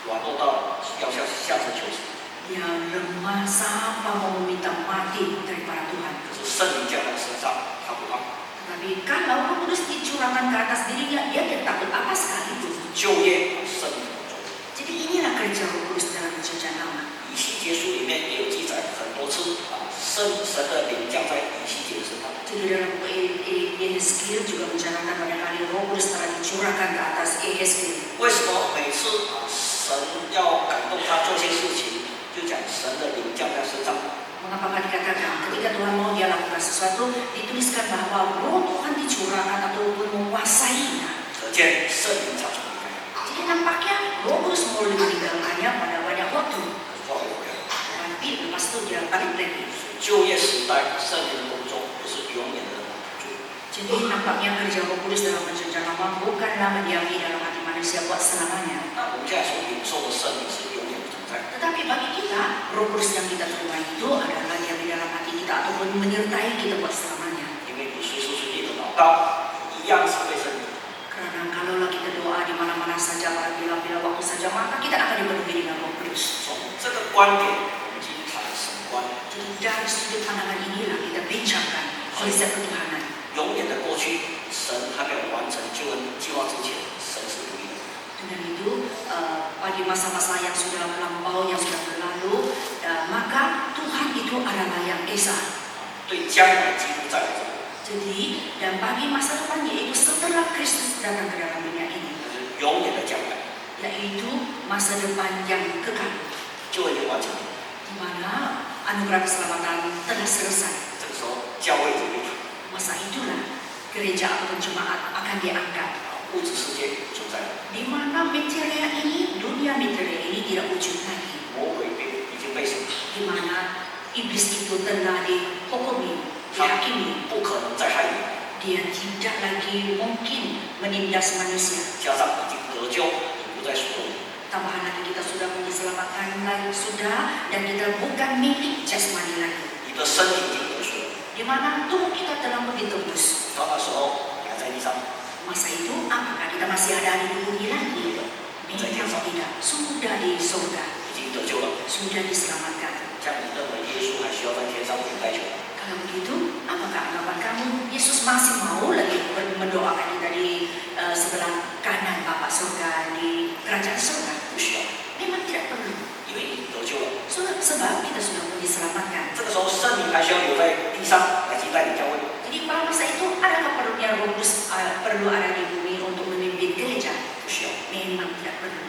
[SPEAKER 2] 软弱到要下身求死。
[SPEAKER 1] dia lemah sampai mau meminta mati daripada Tuhan.
[SPEAKER 2] 可是圣灵降在身上，他不怕。
[SPEAKER 1] Tetapi kalau Roh Kudus dicurahkan ke atas dirinya, dia tidak takut apa sekalipun.
[SPEAKER 2] 就业圣灵工作。
[SPEAKER 1] Jadi inilah kerja Roh Kudus dalam perjanjian lama.
[SPEAKER 2] 以西结书里面也有记载很多次神的灵降在以西结身上。
[SPEAKER 1] Jadi dalam buku Yehezkiel juga menceritakan banyak kali Roh Kudus telah dicurahkan ke atas Yehezkiel.
[SPEAKER 2] 为什么每次神要感动他做些事情，就讲神的灵降在身上？
[SPEAKER 1] Mengapa dikatakan ketika Tuhan mau dia lakukan sesuatu, dituliskan bahwa Roh Tuhan dicurahkan ataupun menguasainya.
[SPEAKER 2] 可见圣灵常常离开。
[SPEAKER 1] Jadi nampaknya Roh Kudus mulai meninggalkannya pada banyak waktu.
[SPEAKER 2] 可是后来回来，
[SPEAKER 1] Tapi lepas itu dia balik lagi.
[SPEAKER 2] 就业时代圣灵的工作不是永远的住。
[SPEAKER 1] Jadi nampaknya kerja Roh Kudus dalam perjanjian lama bukanlah mendiami dalam hati manusia buat selamanya.
[SPEAKER 2] 那我们现在所领受的圣灵是永远不存在的。
[SPEAKER 1] Tetapi bagi kita, Roh Kudus yang kita terima itu adalah yang di dalam hati kita ataupun menyertai kita buat selamanya.
[SPEAKER 2] 因为你随时随地的祷告，一样是被圣灵。
[SPEAKER 1] Karena kalaulah kita doa di mana-mana saja, pada bila-bila waktu saja, maka kita akan dipenuhi dengan Roh Kudus.
[SPEAKER 2] 从这个观点，我们去谈神观，
[SPEAKER 1] Jadi dari sudut pandangan inilah kita bincangkan konsep ketuhanan.
[SPEAKER 2] 永远的过去，神还没有完成救恩计划之前，神是独一的。
[SPEAKER 1] Dengan itu, pada masa-masa yang sudah melampau, yang sudah berlalu, maka Tuhan itu adalah yang esa.
[SPEAKER 2] 对将来基督再来之后，
[SPEAKER 1] Jadi, dan bagi masa depan yaitu setelah Kristus datang ke dalam dunia ini,
[SPEAKER 2] 就是永远的将来，
[SPEAKER 1] yaitu masa depan yang kekal,
[SPEAKER 2] 救恩已经完成了。
[SPEAKER 1] di mana anugerah keselamatan telah selesai.
[SPEAKER 2] 这个时候，教会就被
[SPEAKER 1] Masa itulah gereja ataupun jemaat akan diangkat.
[SPEAKER 2] 物质世界不存在了，
[SPEAKER 1] Di mana materia ini, dunia materia ini tidak wujud lagi.
[SPEAKER 2] 魔鬼已经被审，
[SPEAKER 1] Di mana iblis itu telah dihukumi, dihakimi.
[SPEAKER 2] 不可能再害你，
[SPEAKER 1] Dia tidak lagi mungkin menindas manusia.
[SPEAKER 2] 加上已经得救，你不再属于。
[SPEAKER 1] Tambahan lagi kita sudah diselamatkan lagi sudah, dan kita bukan milik jasmani lagi.
[SPEAKER 2] 你的身体已经得赎了，
[SPEAKER 1] Di mana tubuh kita telah ditebus.
[SPEAKER 2] 到那时候你还在地上，
[SPEAKER 1] Masa itu apakah kita masih ada di bumi lagi? Memang tidak. Sudah di surga,
[SPEAKER 2] 已经得救了。
[SPEAKER 1] sudah diselamatkan.
[SPEAKER 2] 这样你认为耶稣还需要在天上为你代求吗？
[SPEAKER 1] Kalau begitu, apakah anggapan kamu Yesus masih mau lagi mendoakan kita di sebelah kanan Bapa surga di kerajaan surga?
[SPEAKER 2] 不需要，
[SPEAKER 1] Memang tidak perlu.
[SPEAKER 2] 因为你得救了。
[SPEAKER 1] Sebab kita sudah pun diselamatkan.
[SPEAKER 2] 这个时候圣灵还需要留在地上来接待你教会，
[SPEAKER 1] Jadi pada masa itu adakah perlunya Roh Kudus perlu ada di bumi untuk memimpin gereja?
[SPEAKER 2] 不需要，
[SPEAKER 1] Memang tidak perlu.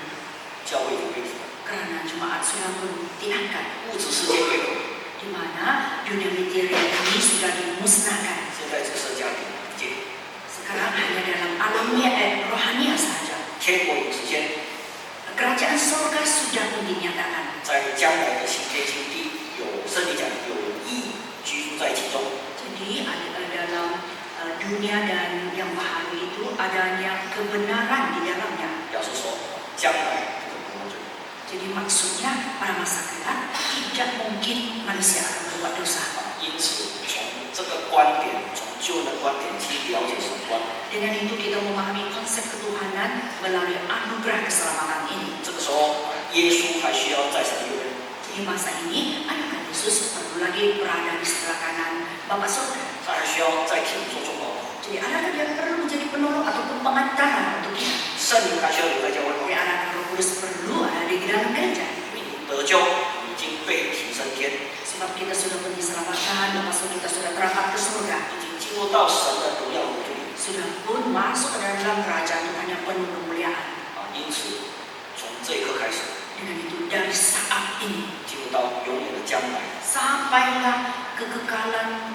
[SPEAKER 2] 教会已经被提了，
[SPEAKER 1] Karena jemaat sudah pun diangkat.
[SPEAKER 2] 物质世界被毁，
[SPEAKER 1] di mana dunia material ini sudah dimusnahkan.
[SPEAKER 2] 现在只剩下灵界，
[SPEAKER 1] Sekarang hanya dalam alamnya rohania saja.
[SPEAKER 2] 天国已实现，
[SPEAKER 1] Kerajaan surga sudah pun dinyatakan.
[SPEAKER 2] 在将来的新天新地，有圣经讲有义居住在其中。
[SPEAKER 1] Jadi dalam dunia dan yang baharu itu adanya kebenaran di dalamnya.
[SPEAKER 2] 表示说，将来这个不会。
[SPEAKER 1] Jadi maksudnya pada masa kelak tidak mungkin manusia akan berbuat dosa.
[SPEAKER 2] 因此，从这个观点，从旧的观点去了解神观，
[SPEAKER 1] Dengan itu kita memahami konsep ketuhanan melalui anugerah keselamatan ini.
[SPEAKER 2] 这个时候，耶稣还需要在神右边，
[SPEAKER 1] Di masa ini anak Yesus perlu lagi berada di sebelah kanan Bapa Surga.
[SPEAKER 2] 他还需要在天做中保。
[SPEAKER 1] Jadi anak dia perlu menjadi penolong ataupun pengantara untuk kita.
[SPEAKER 2] 圣灵还需要留在教会
[SPEAKER 1] Jadi
[SPEAKER 2] 中，
[SPEAKER 1] anak Roh Kudus perlu ada di dalam gereja.
[SPEAKER 2] 你得救已经被提升天，
[SPEAKER 1] Sebab kita sudah pun diselamatkan, maksud kita sudah terangkat ke surga.
[SPEAKER 2] 已经进入到神的荣耀国度里。
[SPEAKER 1] Sudah pun masuk ke dalam kerajaan Tuhan yang penuh kemuliaan.
[SPEAKER 2] 因此，从这一刻开始，
[SPEAKER 1] Dengan itu dari saat ini
[SPEAKER 2] 进入到永远的将来，
[SPEAKER 1] sampailah kekekalan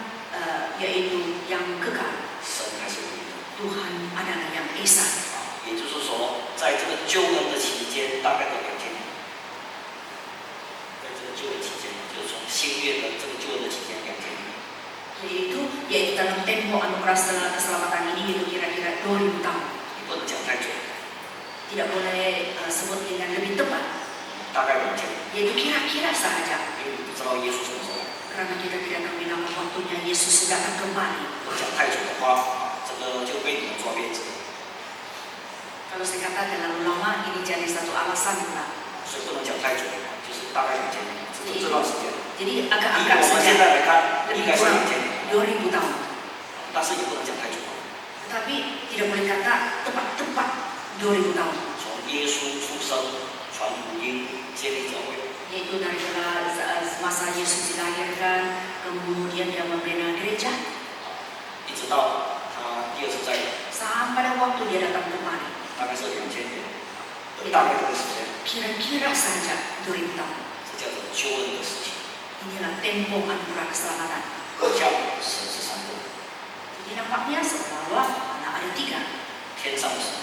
[SPEAKER 1] yaitu yang kekal.
[SPEAKER 2] 神还是唯一的。
[SPEAKER 1] Tuhan adalah yang esa.
[SPEAKER 2] 也就是说，在这个救恩的期间，大概都2000年。在这个救恩期间，就是从新约的这个救恩的期间2000年。
[SPEAKER 1] Yaitu dalam tempo anugerah keselamatan ini itu kira-kira 2000 tahun.
[SPEAKER 2] 你不能讲太准，
[SPEAKER 1] Tidak boleh sebut dengan lebih tepat.
[SPEAKER 2] 大概2000年，
[SPEAKER 1] Yaitu kira-kira saja.
[SPEAKER 2] 因为你不知道耶稣什么时候来。
[SPEAKER 1] Karena kita tidak tahu bila waktunya Yesus datang kembali.
[SPEAKER 2] 讲太准的话，这个就被你们抓辫子。
[SPEAKER 1] Kalau saya kata terlalu lama ini jadi satu alasan pula.
[SPEAKER 2] 所以不能讲太准，就是大概2000年，这段时间。
[SPEAKER 1] Jadi
[SPEAKER 2] 以
[SPEAKER 1] agak-agak
[SPEAKER 2] 我们现
[SPEAKER 1] saja
[SPEAKER 2] 在来看，应
[SPEAKER 1] lebih
[SPEAKER 2] 该是
[SPEAKER 1] kurang
[SPEAKER 2] 2000年，
[SPEAKER 1] 2000 tahun.
[SPEAKER 2] 但是也不能讲太准。
[SPEAKER 1] Tetapi tidak boleh kata tepat-tepat 2000 tahun.
[SPEAKER 2] 从耶稣出生、传福音、建立教会，
[SPEAKER 1] Yaitu dari masa Yesus dilahirkan, kemudian dia membina gereja,
[SPEAKER 2] 一直到他第二次再来，
[SPEAKER 1] sampai waktu dia datang kembali.
[SPEAKER 2] 大概是2000年，大概这个时间，
[SPEAKER 1] Kira-kira saja 2000 tahun.
[SPEAKER 2] 这叫做救恩的时期。
[SPEAKER 1] Inilah tempo anugerah keselamatan.
[SPEAKER 2] 像神是三个，
[SPEAKER 1] Jadi nampaknya seolah-olah Allah ada 3.
[SPEAKER 2] 天上的神，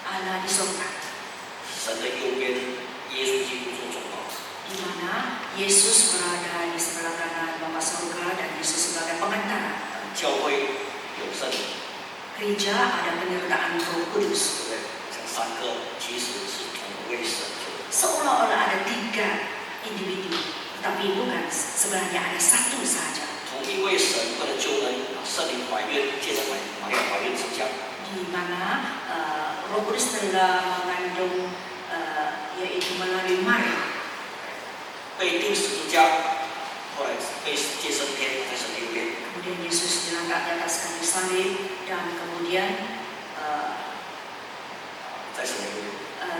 [SPEAKER 1] Allah di surga,
[SPEAKER 2] 神的右边，耶稣基督做中保，
[SPEAKER 1] di mana Yesus berada di sebelah kanan Bapa surga dan Yesus sebagai pengantara.
[SPEAKER 2] 教会有圣灵，
[SPEAKER 1] Gereja ada penyertaan Roh
[SPEAKER 2] 对
[SPEAKER 1] Kudus.
[SPEAKER 2] 不对？像三个其实是同为神救的。
[SPEAKER 1] Seolah-olah ada 3 individu, tetapi bukan. Sebenarnya ada satu saja.
[SPEAKER 2] 同一位神为了救恩，圣灵怀孕，借着玛利亚怀孕生下，
[SPEAKER 1] Di mana Roh Kudus telah mengandung yaitu melalui Maria.
[SPEAKER 2] 被钉十字架，后来被接升天，在神的右边。
[SPEAKER 1] Kemudian Yesus diangkat di atas kayu salib dan kemudian
[SPEAKER 2] 在神的右边，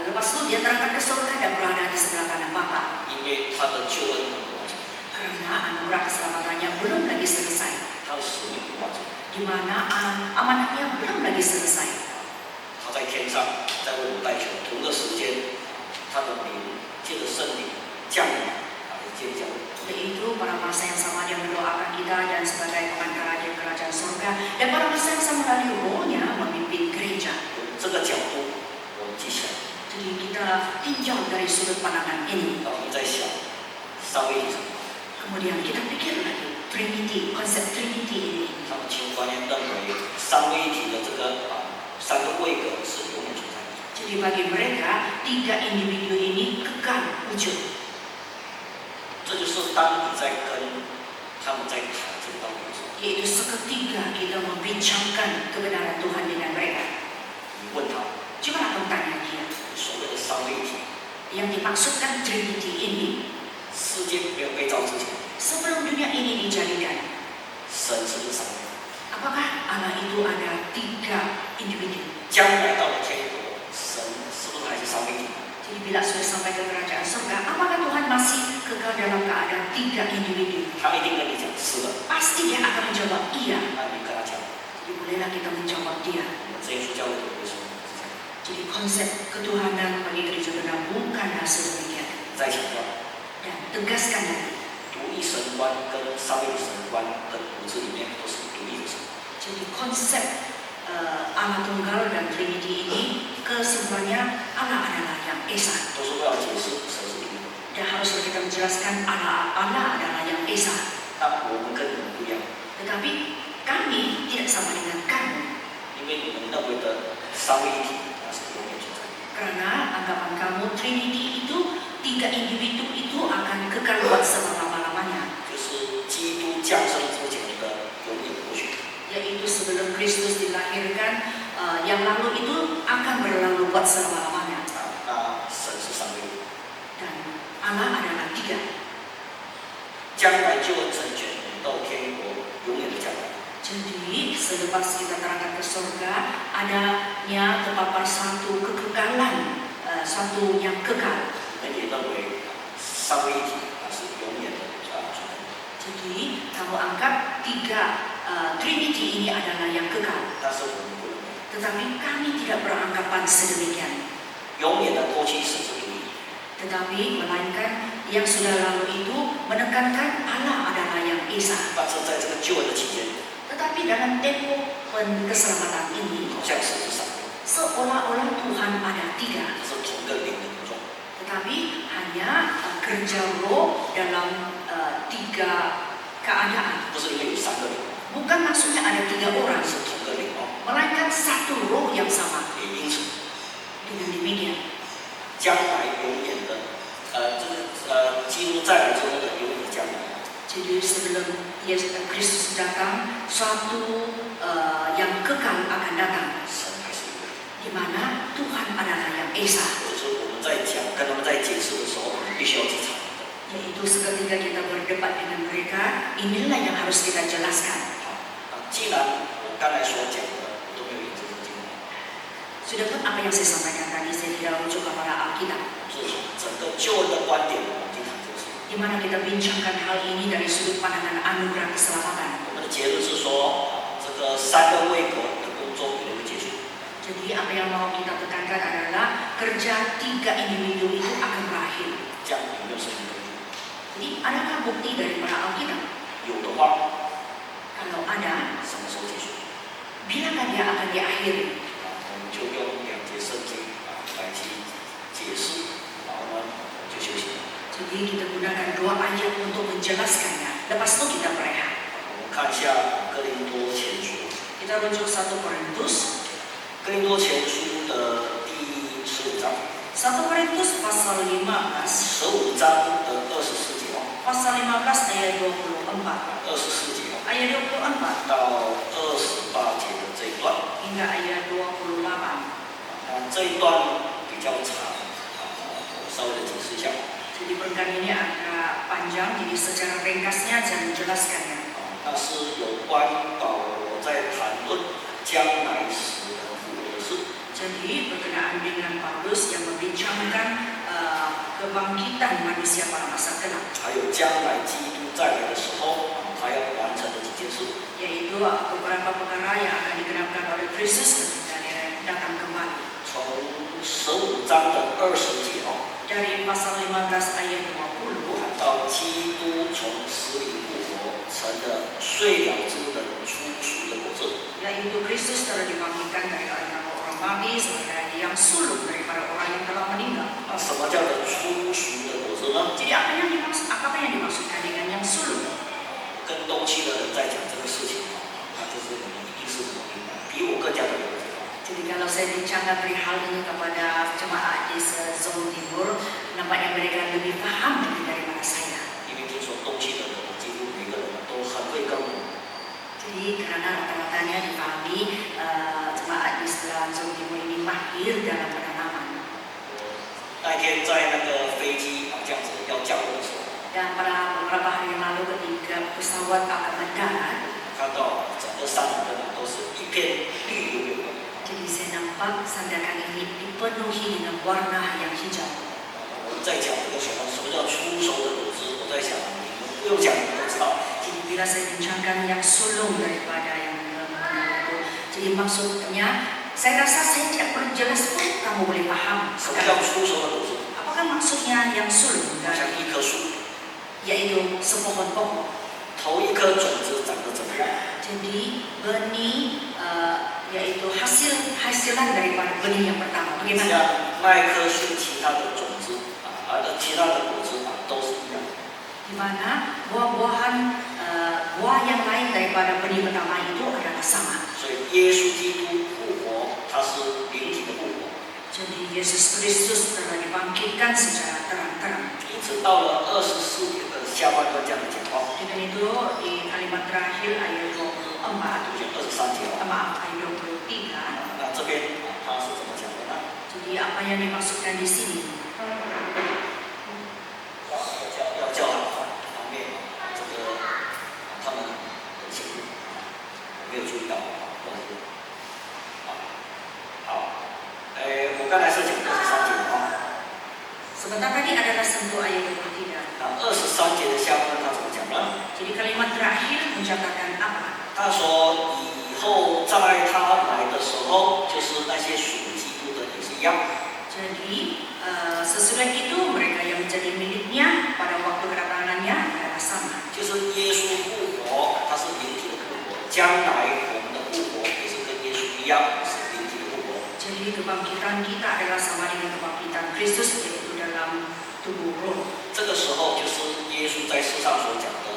[SPEAKER 1] lepas itu dia terangkat ke surga dan berada di sebelah kanan Bapa.
[SPEAKER 2] 因为他的救恩很不完整，
[SPEAKER 1] Karena anugerah keselamatannya belum lagi selesai.
[SPEAKER 2] 他的使命不完整。
[SPEAKER 1] Di mana amanatnya belum lagi selesai.
[SPEAKER 2] 他在天上在为我们代求，同个时间，他的灵借着圣灵降临，来建立教会。
[SPEAKER 1] Yaitu pada masa yang sama dia mendoakan kita dan sebagai pengantara di kerajaan surga. Dan pada masa yang sama melalui rohnya memimpin gereja.
[SPEAKER 2] 这个角度我们记起来，
[SPEAKER 1] Jadi kita tinjau dari sudut pandangan ini.
[SPEAKER 2] 然后我们在想三位一体神，
[SPEAKER 1] Kemudian kita pikir lagi Trinity, konsep Trinity ini.
[SPEAKER 2] 他们其中观念认为三位一体的这个三个位格是永远存在的。
[SPEAKER 1] Jadi bagi mereka 3 individu ini kekal wujud.
[SPEAKER 2] 这就是当你在跟他们在谈这个道理的时候，
[SPEAKER 1] Yaitu seketika kita membincangkan kebenaran Tuhan dengan mereka.
[SPEAKER 2] 你问他
[SPEAKER 1] Coba kamu tanya dia.
[SPEAKER 2] 所谓的三位一体，
[SPEAKER 1] Yang dimaksudkan Trinity ini,
[SPEAKER 2] 世界没有被造之前，
[SPEAKER 1] sebelum dunia ini dijadikan,
[SPEAKER 2] 神是不是三位？
[SPEAKER 1] apakah Allah itu ada 3 individu?
[SPEAKER 2] 将来到了天国，神是不是还是三位一体？
[SPEAKER 1] Jadi bila sudah sampai ke kerajaan surga, apakah Tuhan masih kekal dalam keadaan 3 individu?
[SPEAKER 2] 他一定跟你讲是的，
[SPEAKER 1] Pasti dia akan menjawab iya.
[SPEAKER 2] 那你跟他讲，
[SPEAKER 1] Jadi bolehlah kita menjawab dia.
[SPEAKER 2] 我们这一书教会的为什么是这样？
[SPEAKER 1] Jadi konsep ketuhanan bagi gereja benar bukan hasil demikian.
[SPEAKER 2] 再强调，
[SPEAKER 1] Dan tegaskan lagi,
[SPEAKER 2] 独一神神观跟三位一体神观的骨子里面都是独立的神。
[SPEAKER 1] Jadi konsep Allah Tunggal dan Trinity ini kesimpulannya Allah adalah yang Esa.
[SPEAKER 2] 都是为了解释神是独立的。
[SPEAKER 1] Dan haruslah kita menjelaskan Allah adalah yang Esa.
[SPEAKER 2] 但我们跟你们不一样，
[SPEAKER 1] Tetapi kami tidak sama dengan kamu.
[SPEAKER 2] 因为你们认为的三位一体它是永远存在的。
[SPEAKER 1] Karena anggapan kamu Trinity itu, tiga individu itu akan kekal buat selama-lamanya.
[SPEAKER 2] 就是基督降生之前的永远过去。
[SPEAKER 1] Yaitu sebelum Kristus dilahirkan, yang lalu itu akan berlalu buat selama-lamanya.
[SPEAKER 2] 那神是三位一体，
[SPEAKER 1] Dan Allah adalah tiga.
[SPEAKER 2] 将来就会成全你到天国永远的将来。
[SPEAKER 1] Jadi selepas kita terangkat ke surga, adanya terpapar satu kekekalan, satu yang kekal.
[SPEAKER 2] 你们也认为三位一体它是永远的存在。
[SPEAKER 1] Jadi kamu anggap tiga Trinity ini adalah yang kekal.
[SPEAKER 2] 但是我们不认为，
[SPEAKER 1] Tetapi kami tidak beranggapan sedemikian.
[SPEAKER 2] 永远的过去神是独立的。
[SPEAKER 1] Tetapi melainkan yang sudah lalu itu menekankan Allah adalah yang Esa.
[SPEAKER 2] 但是在这个救恩的期间，
[SPEAKER 1] Tetapi dalam tempo keselamatan ini,
[SPEAKER 2] 好像神是三位，
[SPEAKER 1] seolah-olah Tuhan ada tiga.
[SPEAKER 2] 这是同个灵的工作。
[SPEAKER 1] Tetapi hanya kerja roh dalam tiga keadaan.
[SPEAKER 2] 不是因为有三个灵，
[SPEAKER 1] Bukan maksudnya ada tiga orang,
[SPEAKER 2] 是同个灵哦。
[SPEAKER 1] melainkan satu roh yang sama.
[SPEAKER 2] 也因此，
[SPEAKER 1] Dengan demikian,
[SPEAKER 2] 将来永远的，基督再来之后的永远的将来，
[SPEAKER 1] jadi sebelum Kristus datang, suatu yang kekal akan datang,
[SPEAKER 2] 神还是一位。
[SPEAKER 1] di mana Tuhan adalah yang Esa.
[SPEAKER 2] 就是我们在讲跟他们在解释的时候，我们必须要去查的。
[SPEAKER 1] Yaitu seketika kita berdebat dengan mereka, inilah yang harus kita jelaskan.
[SPEAKER 2] 好，既然我刚才所讲的我都没有引证经文，
[SPEAKER 1] Sudahpun apa yang saya sampaikan tadi, saya tidak rujuk kepada Alkitab.
[SPEAKER 2] 就是从整个救恩的观点，我们去谈这个事情。
[SPEAKER 1] Di mana kita bincangkan hal ini dari sudut pandangan anugerah keselamatan.
[SPEAKER 2] 我们的结论是说，这个三个卫国的工作有一个结束。
[SPEAKER 1] Jadi apa yang mau kita tekankan adalah kerja tiga individu itu akan berakhir.
[SPEAKER 2] 这样有没有圣经根据？
[SPEAKER 1] Jadi adakah bukti daripada Alkitab?
[SPEAKER 2] 有的话，
[SPEAKER 1] Kalau ada,
[SPEAKER 2] 什么时候结束？
[SPEAKER 1] bilakah dia akan diakhiri?
[SPEAKER 2] 我们就用两节圣经来去解释，然后呢就休息。
[SPEAKER 1] Jadi kita gunakan dua ayat untuk menjelaskannya. Lepas itu kita berehat.
[SPEAKER 2] 我们看一下哥林多前书，
[SPEAKER 1] Kita rujuk 1 Korintus.
[SPEAKER 2] 哥林多前书的第15章，
[SPEAKER 1] 1 Korintus pasal 15.
[SPEAKER 2] 15章的24节哦，
[SPEAKER 1] Pasal 15 ayat 24.
[SPEAKER 2] 24节哦，
[SPEAKER 1] Ayat 24
[SPEAKER 2] 到28节的这一段，
[SPEAKER 1] hingga ayat 28.
[SPEAKER 2] 这一段比较长我稍微的解释一下。
[SPEAKER 1] Jadi perenggan ini agak panjang, jadi secara ringkasnya saya menjelaskannya.
[SPEAKER 2] 那是有关保罗在谈论将来时的复活的事。
[SPEAKER 1] Jadi berkenaan dengan Paulus yang membincangkan kebangkitan manusia pada masa kelak,
[SPEAKER 2] 还有将来基督再来的时候，他要完成的几件事。
[SPEAKER 1] yaitu beberapa perkara yang akan digenapkan oleh Kristus ketika dia datang kembali.
[SPEAKER 2] 从15章的20节哦，
[SPEAKER 1] Dari pasal 15 ayat 20
[SPEAKER 2] 谈到基督从死里复活，成了睡了之人出熟的果子。
[SPEAKER 1] yaitu Kristus telah dibangkitkan dari antara orang mati sebagai yang sulung daripada orang yang telah meninggal.
[SPEAKER 2] 那什么叫做出熟的果子呢？
[SPEAKER 1] Jadi apa yang dimaksudkan dengan yang sulung?
[SPEAKER 2] 跟东区的人在讲这个事情，那就是你们一定是我明白，比我更加的了解。
[SPEAKER 1] Jadi kalau saya bincangkan perihal ini kepada jemaat di Zone Timur, nampaknya mereka lebih paham daripada saya.
[SPEAKER 2] 因为听说东区的人几乎每个人都很会跟我。
[SPEAKER 1] Jadi karena rata-ratanya dipahami jemaat di Zone Timur ini mahir dalam penanaman.
[SPEAKER 2] 那一天在那个飞机这样子要降落的时候，
[SPEAKER 1] Dan pada beberapa hari yang lalu ketika pesawat akan mendarat,
[SPEAKER 2] 看到整个山顶的都是一片绿油油的。
[SPEAKER 1] jadi saya nampak sandakan ini dipenuhi dengan warna yang hijau.
[SPEAKER 2] 我在讲这个什么叫出熟的果子，我在想你们不用讲，你们都知道。
[SPEAKER 1] Jadi bila saya bincangkan yang sulung daripada yang mendarat itu, jadi maksudnya saya rasa saya tidak perlu jelas pun kamu boleh paham.
[SPEAKER 2] 什么叫出熟的果子？
[SPEAKER 1] Apakah maksudnya yang sulung?
[SPEAKER 2] 像一棵树，
[SPEAKER 1] yaitu sepohon pokok.
[SPEAKER 2] 头一颗种子长得怎么样？
[SPEAKER 1] Jadi benih yaitu hasilan daripada benih yang pertama. Bagaimana?
[SPEAKER 2] 像麦克树其他的种子其他的果子都是一样的。
[SPEAKER 1] Di mana buah yang lain daripada benih pertama itu adalah sama.
[SPEAKER 2] 所以耶稣基督复活，他是灵体的复活。
[SPEAKER 1] Jadi Yesus Kristus telah dibangkitkan secara terang-terang.
[SPEAKER 2] 因此到了24节的下半段这样讲话，
[SPEAKER 1] Dengan itu di kalimat terakhir ayat 24,
[SPEAKER 2] 就23节
[SPEAKER 1] maaf ayat 23.
[SPEAKER 2] 那这边他是怎么讲的呢？
[SPEAKER 1] Jadi apa yang dimaksudkan di sini?
[SPEAKER 2] 要教导方面，这个他们很辛苦，没有注意到好，我刚才是讲23节
[SPEAKER 1] Sebentar tadi adalah sentuh ayat 23.
[SPEAKER 2] 那23节的下半段他怎么讲呢？
[SPEAKER 1] Jadi kalimat terakhir mencatatkan apa?
[SPEAKER 2] 他说以后在他来的时候，就是那些属基督的也是一样。
[SPEAKER 1] Jadi sesudah itu mereka yang menjadi miliknya pada waktu kedatangannya adalah sama.
[SPEAKER 2] 就是耶稣复活，他是灵体的复活，将来我们的复活也是跟耶稣一样，是灵体的复活。
[SPEAKER 1] Jadi kebangkitan kita adalah sama dengan kebangkitan Kristus yaitu dalam tubuh roh.
[SPEAKER 2] 这个时候就是耶稣在世上所讲的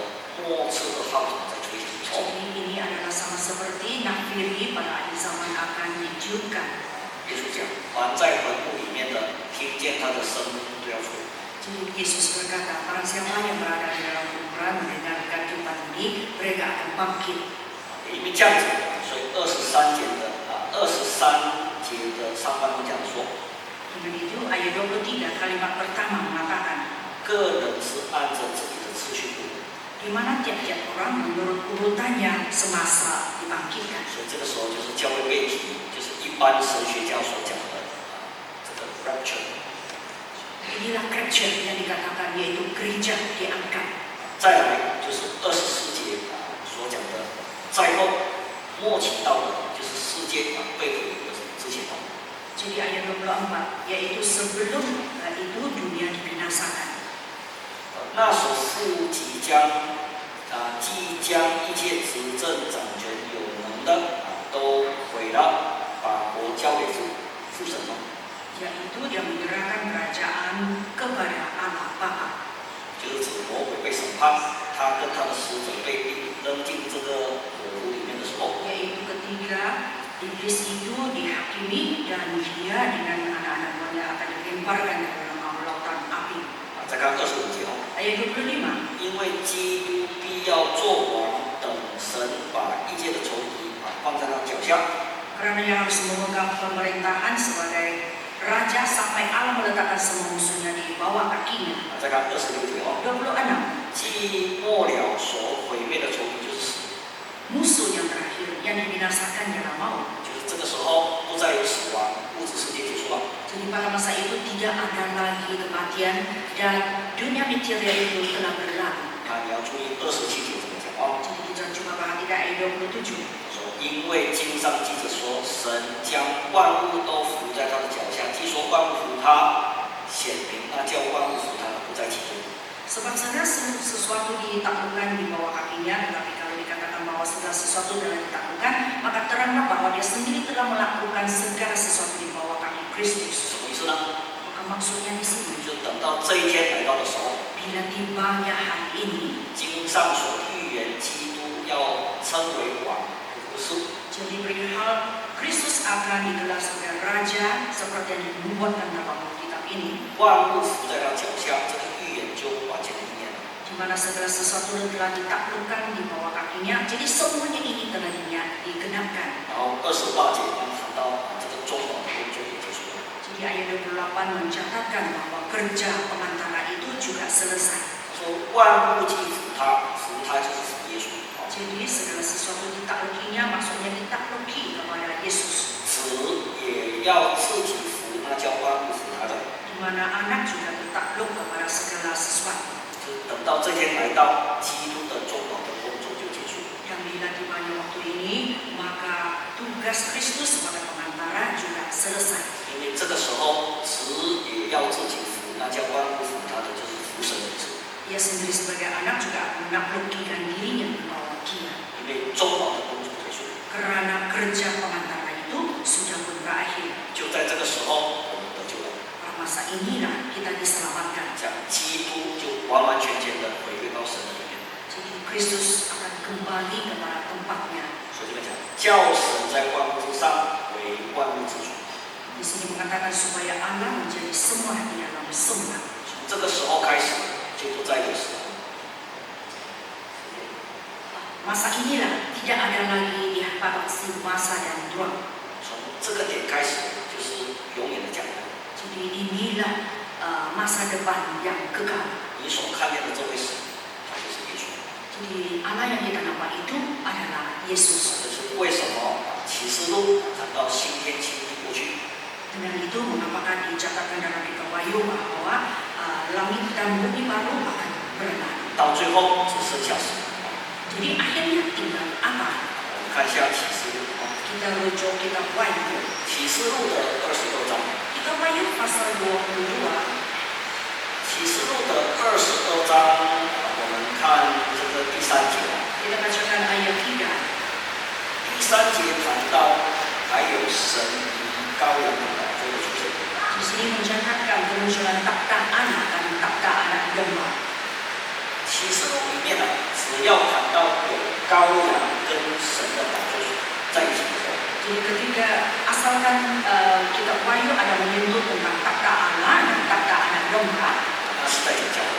[SPEAKER 2] 末次的号筒在吹响之后。
[SPEAKER 1] Jadi ini adalah sama seperti nafiri pada akhir zaman akan ditiupkan.
[SPEAKER 2] 耶稣讲，凡在坟墓里面的，听见他的声音都要出来。
[SPEAKER 1] Jadi Yesus berkata, barang siapa yang berada di dalam kuburan mendengarkan tiupan ini, mereka akan bangkit.
[SPEAKER 2] 因为这样子，所以23节的上半部讲说，
[SPEAKER 1] Dengan itu ayat 23 kalimat pertama mengatakan,
[SPEAKER 2] 个人是按着自己的次序复活。
[SPEAKER 1] di mana tiap-tiap orang menurut urutannya semasa dibangkitkan.
[SPEAKER 2] 所以这个时候就是教会背题，就是一般神学家所讲的这个 rapture。
[SPEAKER 1] Inilah rapture yang dikatakan yaitu gereja diangkat.
[SPEAKER 2] 再来就是24节所讲的灾后末期到了，就是世界被毁灭之前到。
[SPEAKER 1] Jadi ayat 24 yaitu sebelum itu dunia dibinasakan.
[SPEAKER 2] 那时父即将一切执政掌权有能的都毁了，把国交给父神了。
[SPEAKER 1] Yaitu dia menyerahkan kerajaan kepada Allah Bapa.
[SPEAKER 2] 就是指魔鬼被审判，他跟他的使者被扔进这个火炉里面的时候，
[SPEAKER 1] Yaitu ketika iblis itu dihakimi dan dia dengan anak-anak buahnya akan dilemparkan ke dalam lautan api.
[SPEAKER 2] 再看25节
[SPEAKER 1] Ayat 25.
[SPEAKER 2] 因为基督必要做王，等神把一切的仇敌放在他脚下。
[SPEAKER 1] Karena yang harus memegang pemerintahan sebagai raja sampai Allah meletakkan semua musuhnya di bawah kakinya.
[SPEAKER 2] 再看26节
[SPEAKER 1] 26.
[SPEAKER 2] 既末了所毁灭的仇敌就是死，
[SPEAKER 1] Musuh yang terakhir yang dibinasakan ialah maut.
[SPEAKER 2] 就是这个时候不再有死亡，物质世界结束了。
[SPEAKER 1] Jadi pada masa itu tidak ada lagi kematian dan dunia material itu telah berlalu.
[SPEAKER 2] 你要注意27节怎么讲
[SPEAKER 1] Jadi kita coba perhatikan ayat 27.
[SPEAKER 2] 说因为经上记着说，神将万物都伏在他的脚下，既说万物服他，显明那叫万物服他的不在其中。
[SPEAKER 1] Sebab segala sesuatu ditaklukkan di bawah kakinya, tetapi kalau dikatakan bahwa segala sesuatu telah ditaklukkan, maka teranglah bahwa dia sendiri telah melakukan segala sesuatu di bawah kaki Kristus.
[SPEAKER 2] 什么意思呢？
[SPEAKER 1] Maka maksudnya di sini,
[SPEAKER 2] 就等到这一天来到的时候，
[SPEAKER 1] bila tibanya hari ini,
[SPEAKER 2] 经上所预言基督要称为王，不是。
[SPEAKER 1] jadi perihal Kristus akan digelar sebagai raja seperti yang dinubuatkan dalam kitab ini,
[SPEAKER 2] 万物伏在他脚下，这个预言就完全应验了。
[SPEAKER 1] di mana segala sesuatu telah ditaklukkan di bawah kakinya, jadi semuanya ini telah digenapkan.
[SPEAKER 2] 然后28节我们谈到这个中保的工作也结束了。
[SPEAKER 1] Jadi ayat 28 mencatatkan bahwa kerja pengantara itu juga selesai.
[SPEAKER 2] 说万物既服他，服他就是服耶稣。
[SPEAKER 1] Jadi segala sesuatu ditaklukinya maksudnya ditakluki kepada Yesus.
[SPEAKER 2] 子也要自己服，那叫万物服他的。
[SPEAKER 1] Di mana anak juga ditakluk kepada segala sesuatu.
[SPEAKER 2] 就是等到这天来到，基督的中保的工作就结束。
[SPEAKER 1] Yang bila tibanya waktu ini, maka tugas Kristus sebagai pengantara juga selesai.
[SPEAKER 2] 因为这个时候子也要自己服，那叫万物服他的，就是服神的子。
[SPEAKER 1] Dia sendiri sebagai anak juga menaklukkan dirinya di bawah dia.
[SPEAKER 2] 因为中保的工作结束。
[SPEAKER 1] Kerana kerja pengantara itu sudah pun berakhir.
[SPEAKER 2] 就在这个时候，我们得救了，
[SPEAKER 1] Pada masa inilah kita diselamatkan.
[SPEAKER 2] 这样基督就完完全全的回归到神的里面。
[SPEAKER 1] Jadi Kristus akan kembali kepada tempatnya.
[SPEAKER 2] 所以这边讲，叫神在万物之上为万物之主。
[SPEAKER 1] Di sini mengatakan supaya Allah menjadi semua di dalam semua.
[SPEAKER 2] 从这个时候开始，就不再有时候。
[SPEAKER 1] Masa inilah tidak ada lagi dibatasi masa dan ruang.
[SPEAKER 2] 从这个点开始，就是永远的将来。
[SPEAKER 1] Jadi inilah masa depan yang kekal.
[SPEAKER 2] 你所看见的这位神，他就是耶稣。
[SPEAKER 1] Jadi Allah yang kita nampak itu adalah Yesus.
[SPEAKER 2] 这是为什么启示录谈到新天新地过去，
[SPEAKER 1] Dengan itu mengapakah dicatatkan dalam kitab Wahyu bahwa langit dan bumi baru akan berlalu.
[SPEAKER 2] 到最后只剩下神。
[SPEAKER 1] Jadi akhirnya tinggal apa?
[SPEAKER 2] 我们看一下启示录啊，
[SPEAKER 1] Kita rujuk kitab Wahyu.
[SPEAKER 2] 启示录的26章，
[SPEAKER 1] Kitab Wahyu pasal 22.
[SPEAKER 2] 启示录的22章，我们看这个第3节。
[SPEAKER 1] Kita bacakan ayat 3.
[SPEAKER 2] 第3节谈到还有神与羔羊的宝座的出现。
[SPEAKER 1] Di sini mencatatkan kemunculan takhta anak dan takhta anak domba.
[SPEAKER 2] 启示录里面呢，只要谈到有羔羊跟神的宝座在一起的时候，
[SPEAKER 1] Jadi ketika asalkan kitab Wahyu ada menyebut tentang takhta Allah dan takhta anak domba,
[SPEAKER 2] 那是在讲教会。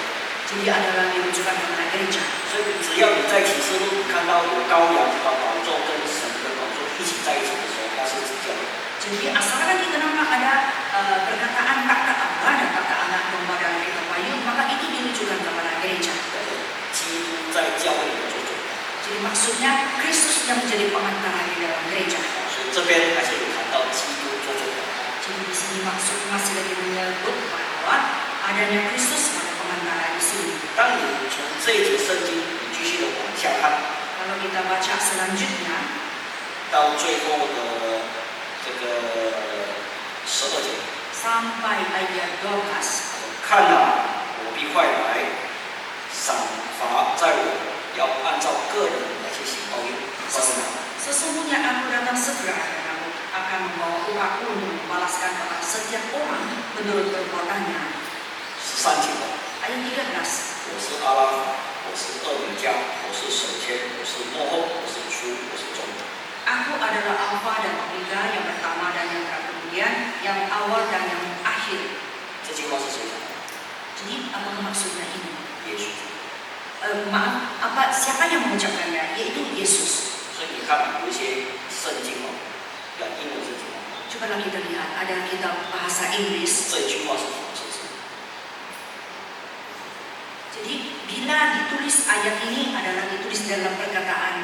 [SPEAKER 1] jadi adalah dirujukan kepada gereja.
[SPEAKER 2] 所以只要你在启示录看到有羔羊把宝座跟神的宝座一起在一起的时候，那是指教会。
[SPEAKER 1] Jadi asalkan kita nampak ada perkataan takhta Allah dan takhta anak domba dalam kitab Wahyu, maka itu dirujukan kepada gereja.
[SPEAKER 2] 基督在教会里面做主，
[SPEAKER 1] Jadi maksudnya Kristus yang menjadi pengantara di dalam gereja.
[SPEAKER 2] 所以这边还是有谈到基督做主。
[SPEAKER 1] Jadi di sini maksud masih lagi menyebut bahwa adanya Kristus pada pengantara di sini.
[SPEAKER 2] 当你从这一节圣经你继续的往下看，
[SPEAKER 1] Kalau kita baca selanjutnya
[SPEAKER 2] 到最后的这个12节，
[SPEAKER 1] sampai ayat 12.
[SPEAKER 2] 看啊，我必快来，赏罚在我，要按照个人来去行报应。
[SPEAKER 1] Sesungguhnya aku datang segera dan aku akan membawa upahku untuk membalaskan kepada setiap orang menurut perbuatannya.
[SPEAKER 2] 13节的，
[SPEAKER 1] Ayat 13.
[SPEAKER 2] 我是阿拉法，我是厄米迦，我是首先，我是幕后，我是初，我是终。
[SPEAKER 1] Aku adalah Alfa dan Omega, yang pertama dan yang kemudian, yang awal dan yang akhir.
[SPEAKER 2] 这句话是谁讲的？
[SPEAKER 1] Jadi apa maksudnya ini?
[SPEAKER 2] 耶稣。
[SPEAKER 1] Siapa yang mengucapkannya? Yaitu Yesus.
[SPEAKER 2] 所以你看，有一些圣经哦，讲英文圣经哦，
[SPEAKER 1] Cobalah kita lihat, ada kitab bahasa Inggris.
[SPEAKER 2] 这句话是什么意思？
[SPEAKER 1] Jadi bila ditulis ayat ini adalah ditulis dalam perkataan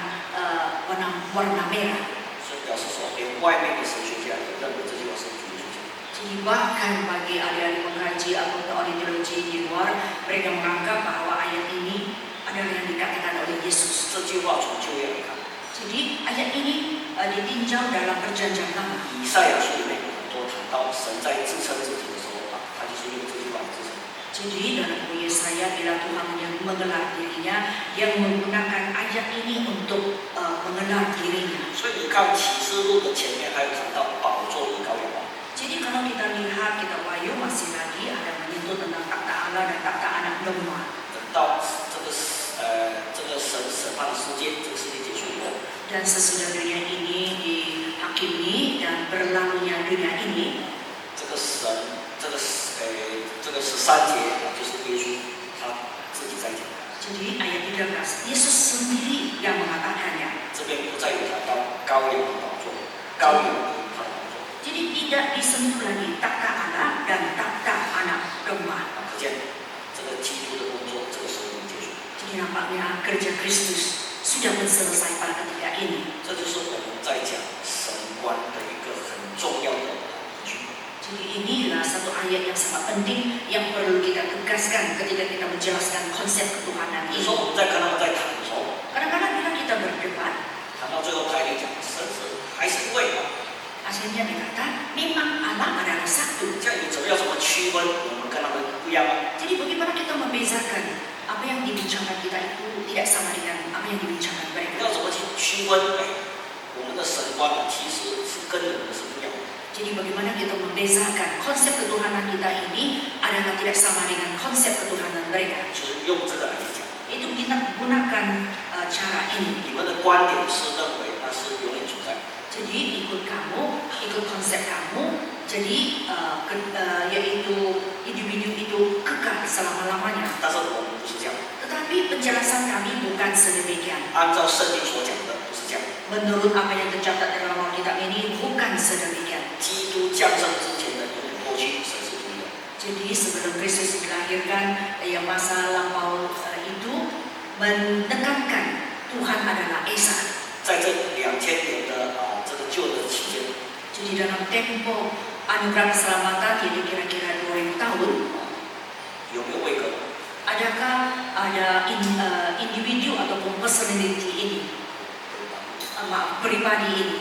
[SPEAKER 1] warna merah.
[SPEAKER 2] 所以表示说，连外面的神学家也认为这句话是主耶稣讲的。
[SPEAKER 1] Jadi bahkan bagi ahli-ahli pengkaji atau teori teologi di luar, mereka menganggap bahwa ayat ini adalah yang dikatakan oleh Yesus.
[SPEAKER 2] 这句话从旧约来看，
[SPEAKER 1] Jadi ayat ini ditinjau dalam perjanjian lama.
[SPEAKER 2] 以赛亚书里面有很多谈到神在自称自己的时候啊，他就是用这句话来自称。
[SPEAKER 1] Jadi dalam buku Yesaya bila Tuhan menggelar dirinya, dia menggunakan ayat ini untuk mengelar dirinya.
[SPEAKER 2] 所以你看启示录的前面还有谈到宝座与羔羊王。
[SPEAKER 1] Jadi kalau kita lihat kitab Wahyu masih lagi ada menyentuh tentang takhta Allah dan takhta anak domba.
[SPEAKER 2] 等到这个审判的世界，这个世界结束以后，
[SPEAKER 1] Dan sesudah dunia ini dihakimi dan berlalunya dunia ini,
[SPEAKER 2] 这个神，这个13节啊，就是耶稣他自己在讲。
[SPEAKER 1] jadi ayat 13, Yesus sendiri yang mengatakannya.
[SPEAKER 2] 这边不再有谈到羔羊的宝座，羔羊与他的宝座。
[SPEAKER 1] Jadi tidak disentuh lagi takhta Allah dan takhta anak domba.
[SPEAKER 2] 可见这个基督的工作，这个时候已经结束。
[SPEAKER 1] Jadi nampaknya kerja Kristus sudah pun selesai pada ketika ini.
[SPEAKER 2] 这就是我们在讲神观的一个很重要的依据。
[SPEAKER 1] Jadi inilah satu ayat yang sangat penting yang perlu kita tegaskan ketika kita menjelaskan konsep ketuhanan
[SPEAKER 2] 你
[SPEAKER 1] ini.
[SPEAKER 2] 说我们在跟他们在谈的时候，
[SPEAKER 1] Kadang-kadang bila kita berdebat,
[SPEAKER 2] 谈到最后他一定讲神是还是一位啊，
[SPEAKER 1] akhirnya dikata memang Allah adalah satu.
[SPEAKER 2] 这样你怎么要怎么区分我们跟他们不一样啊？
[SPEAKER 1] Jadi bagaimana kita membezakan apa ucapan kita itu tidak sama dengan apa yang diucapkan mereka.
[SPEAKER 2] 要怎么去区分？我们的神观呢，其实是跟人的是不一样的。
[SPEAKER 1] Jadi bagaimana kita membezakan konsep ketuhanan kita ini adalah tidak sama dengan konsep ketuhanan mereka.
[SPEAKER 2] 就是用这个来讲，
[SPEAKER 1] Itu kita gunakan cara ini.
[SPEAKER 2] 你们的观点是认为那是永远存在，
[SPEAKER 1] Jadi ikut kamu, ikut konsep kamu. Jadi yaitu individu itu kekal selama-lamanya.
[SPEAKER 2] 但是我们不是这样，
[SPEAKER 1] Tetapi penjelasan kami bukan sedemikian.
[SPEAKER 2] 按照圣经所讲的不是这样。
[SPEAKER 1] Menurut apa yang tercatat dalam Alkitab ini bukan sedemikian.
[SPEAKER 2] 基督降生之前的永远过去，神是独一的。
[SPEAKER 1] Jadi sebelum Kristus dilahirkan, yang masa lampau itu menekankan Tuhan adalah Esa.
[SPEAKER 2] 在这2000年的这个旧的期间，
[SPEAKER 1] Jadi dalam tempo anugerah keselamatan yaitu kira-kira 2000 tahun,
[SPEAKER 2] 有没有位格？
[SPEAKER 1] adakah ada individu ataupun personality ini, pribadi ini?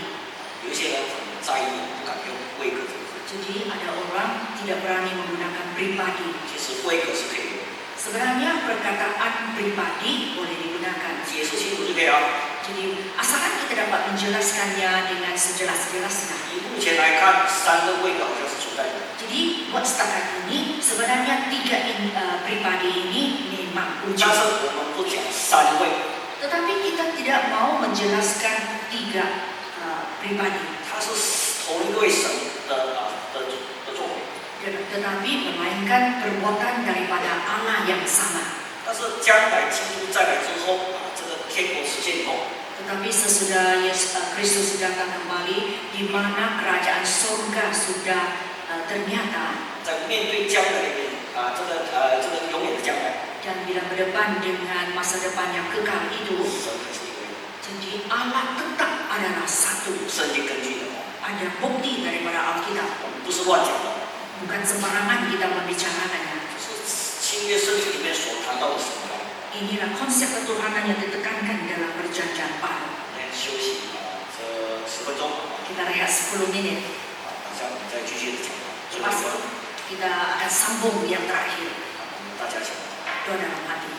[SPEAKER 2] 有一些人很在意，不敢用位格这个字。
[SPEAKER 1] Jadi ada orang tidak berani menggunakan pribadi.
[SPEAKER 2] 其实位格是可以用的，
[SPEAKER 1] Sebenarnya perkataan pribadi boleh digunakan.
[SPEAKER 2] 解释清楚就可以了。
[SPEAKER 1] Jadi asalkan kita dapat menjelaskannya dengan sejelas-jelasnya.
[SPEAKER 2] 以目前来看，3个位格好像是存在的，
[SPEAKER 1] Jadi buat setakat ini sebenarnya 3 pribadi ini memang
[SPEAKER 2] 但
[SPEAKER 1] wujud.
[SPEAKER 2] 是我们不讲3位，
[SPEAKER 1] Tetapi kita tidak mau menjelaskan 3 pribadi.
[SPEAKER 2] 它是同一位神的作为。
[SPEAKER 1] Tetapi melainkan perbuatan daripada Allah yang sama.
[SPEAKER 2] 但是将来基督再来之后，这个天国实现以后，
[SPEAKER 1] Tetapi sesudah Kristus datang kembali, di mana kerajaan surga sudah ternyata,
[SPEAKER 2] 在面对将来的这个永远的将来，
[SPEAKER 1] dan bila berdepan dengan masa depan yang kekal itu,
[SPEAKER 2] 神还是一位，
[SPEAKER 1] jadi Allah tetap adalah satu.
[SPEAKER 2] 圣经根据的哦，
[SPEAKER 1] Ada bukti daripada Alkitab,
[SPEAKER 2] 我们不是乱讲的，
[SPEAKER 1] bukan sembarangan kita membicarakannya.
[SPEAKER 2] 是新约圣经里面所谈到的神观。
[SPEAKER 1] Inilah konsep ketuhanan yang ditekankan dalam perjanjian baru.
[SPEAKER 2] 来休息这10分钟，
[SPEAKER 1] Kita rehat 10 menit.
[SPEAKER 2] 等下我们再继续的讲。最后
[SPEAKER 1] Lepas
[SPEAKER 2] 一个，
[SPEAKER 1] kita akan sambung yang terakhir.
[SPEAKER 2] 我们大家一起来。
[SPEAKER 1] Doa dalam hati.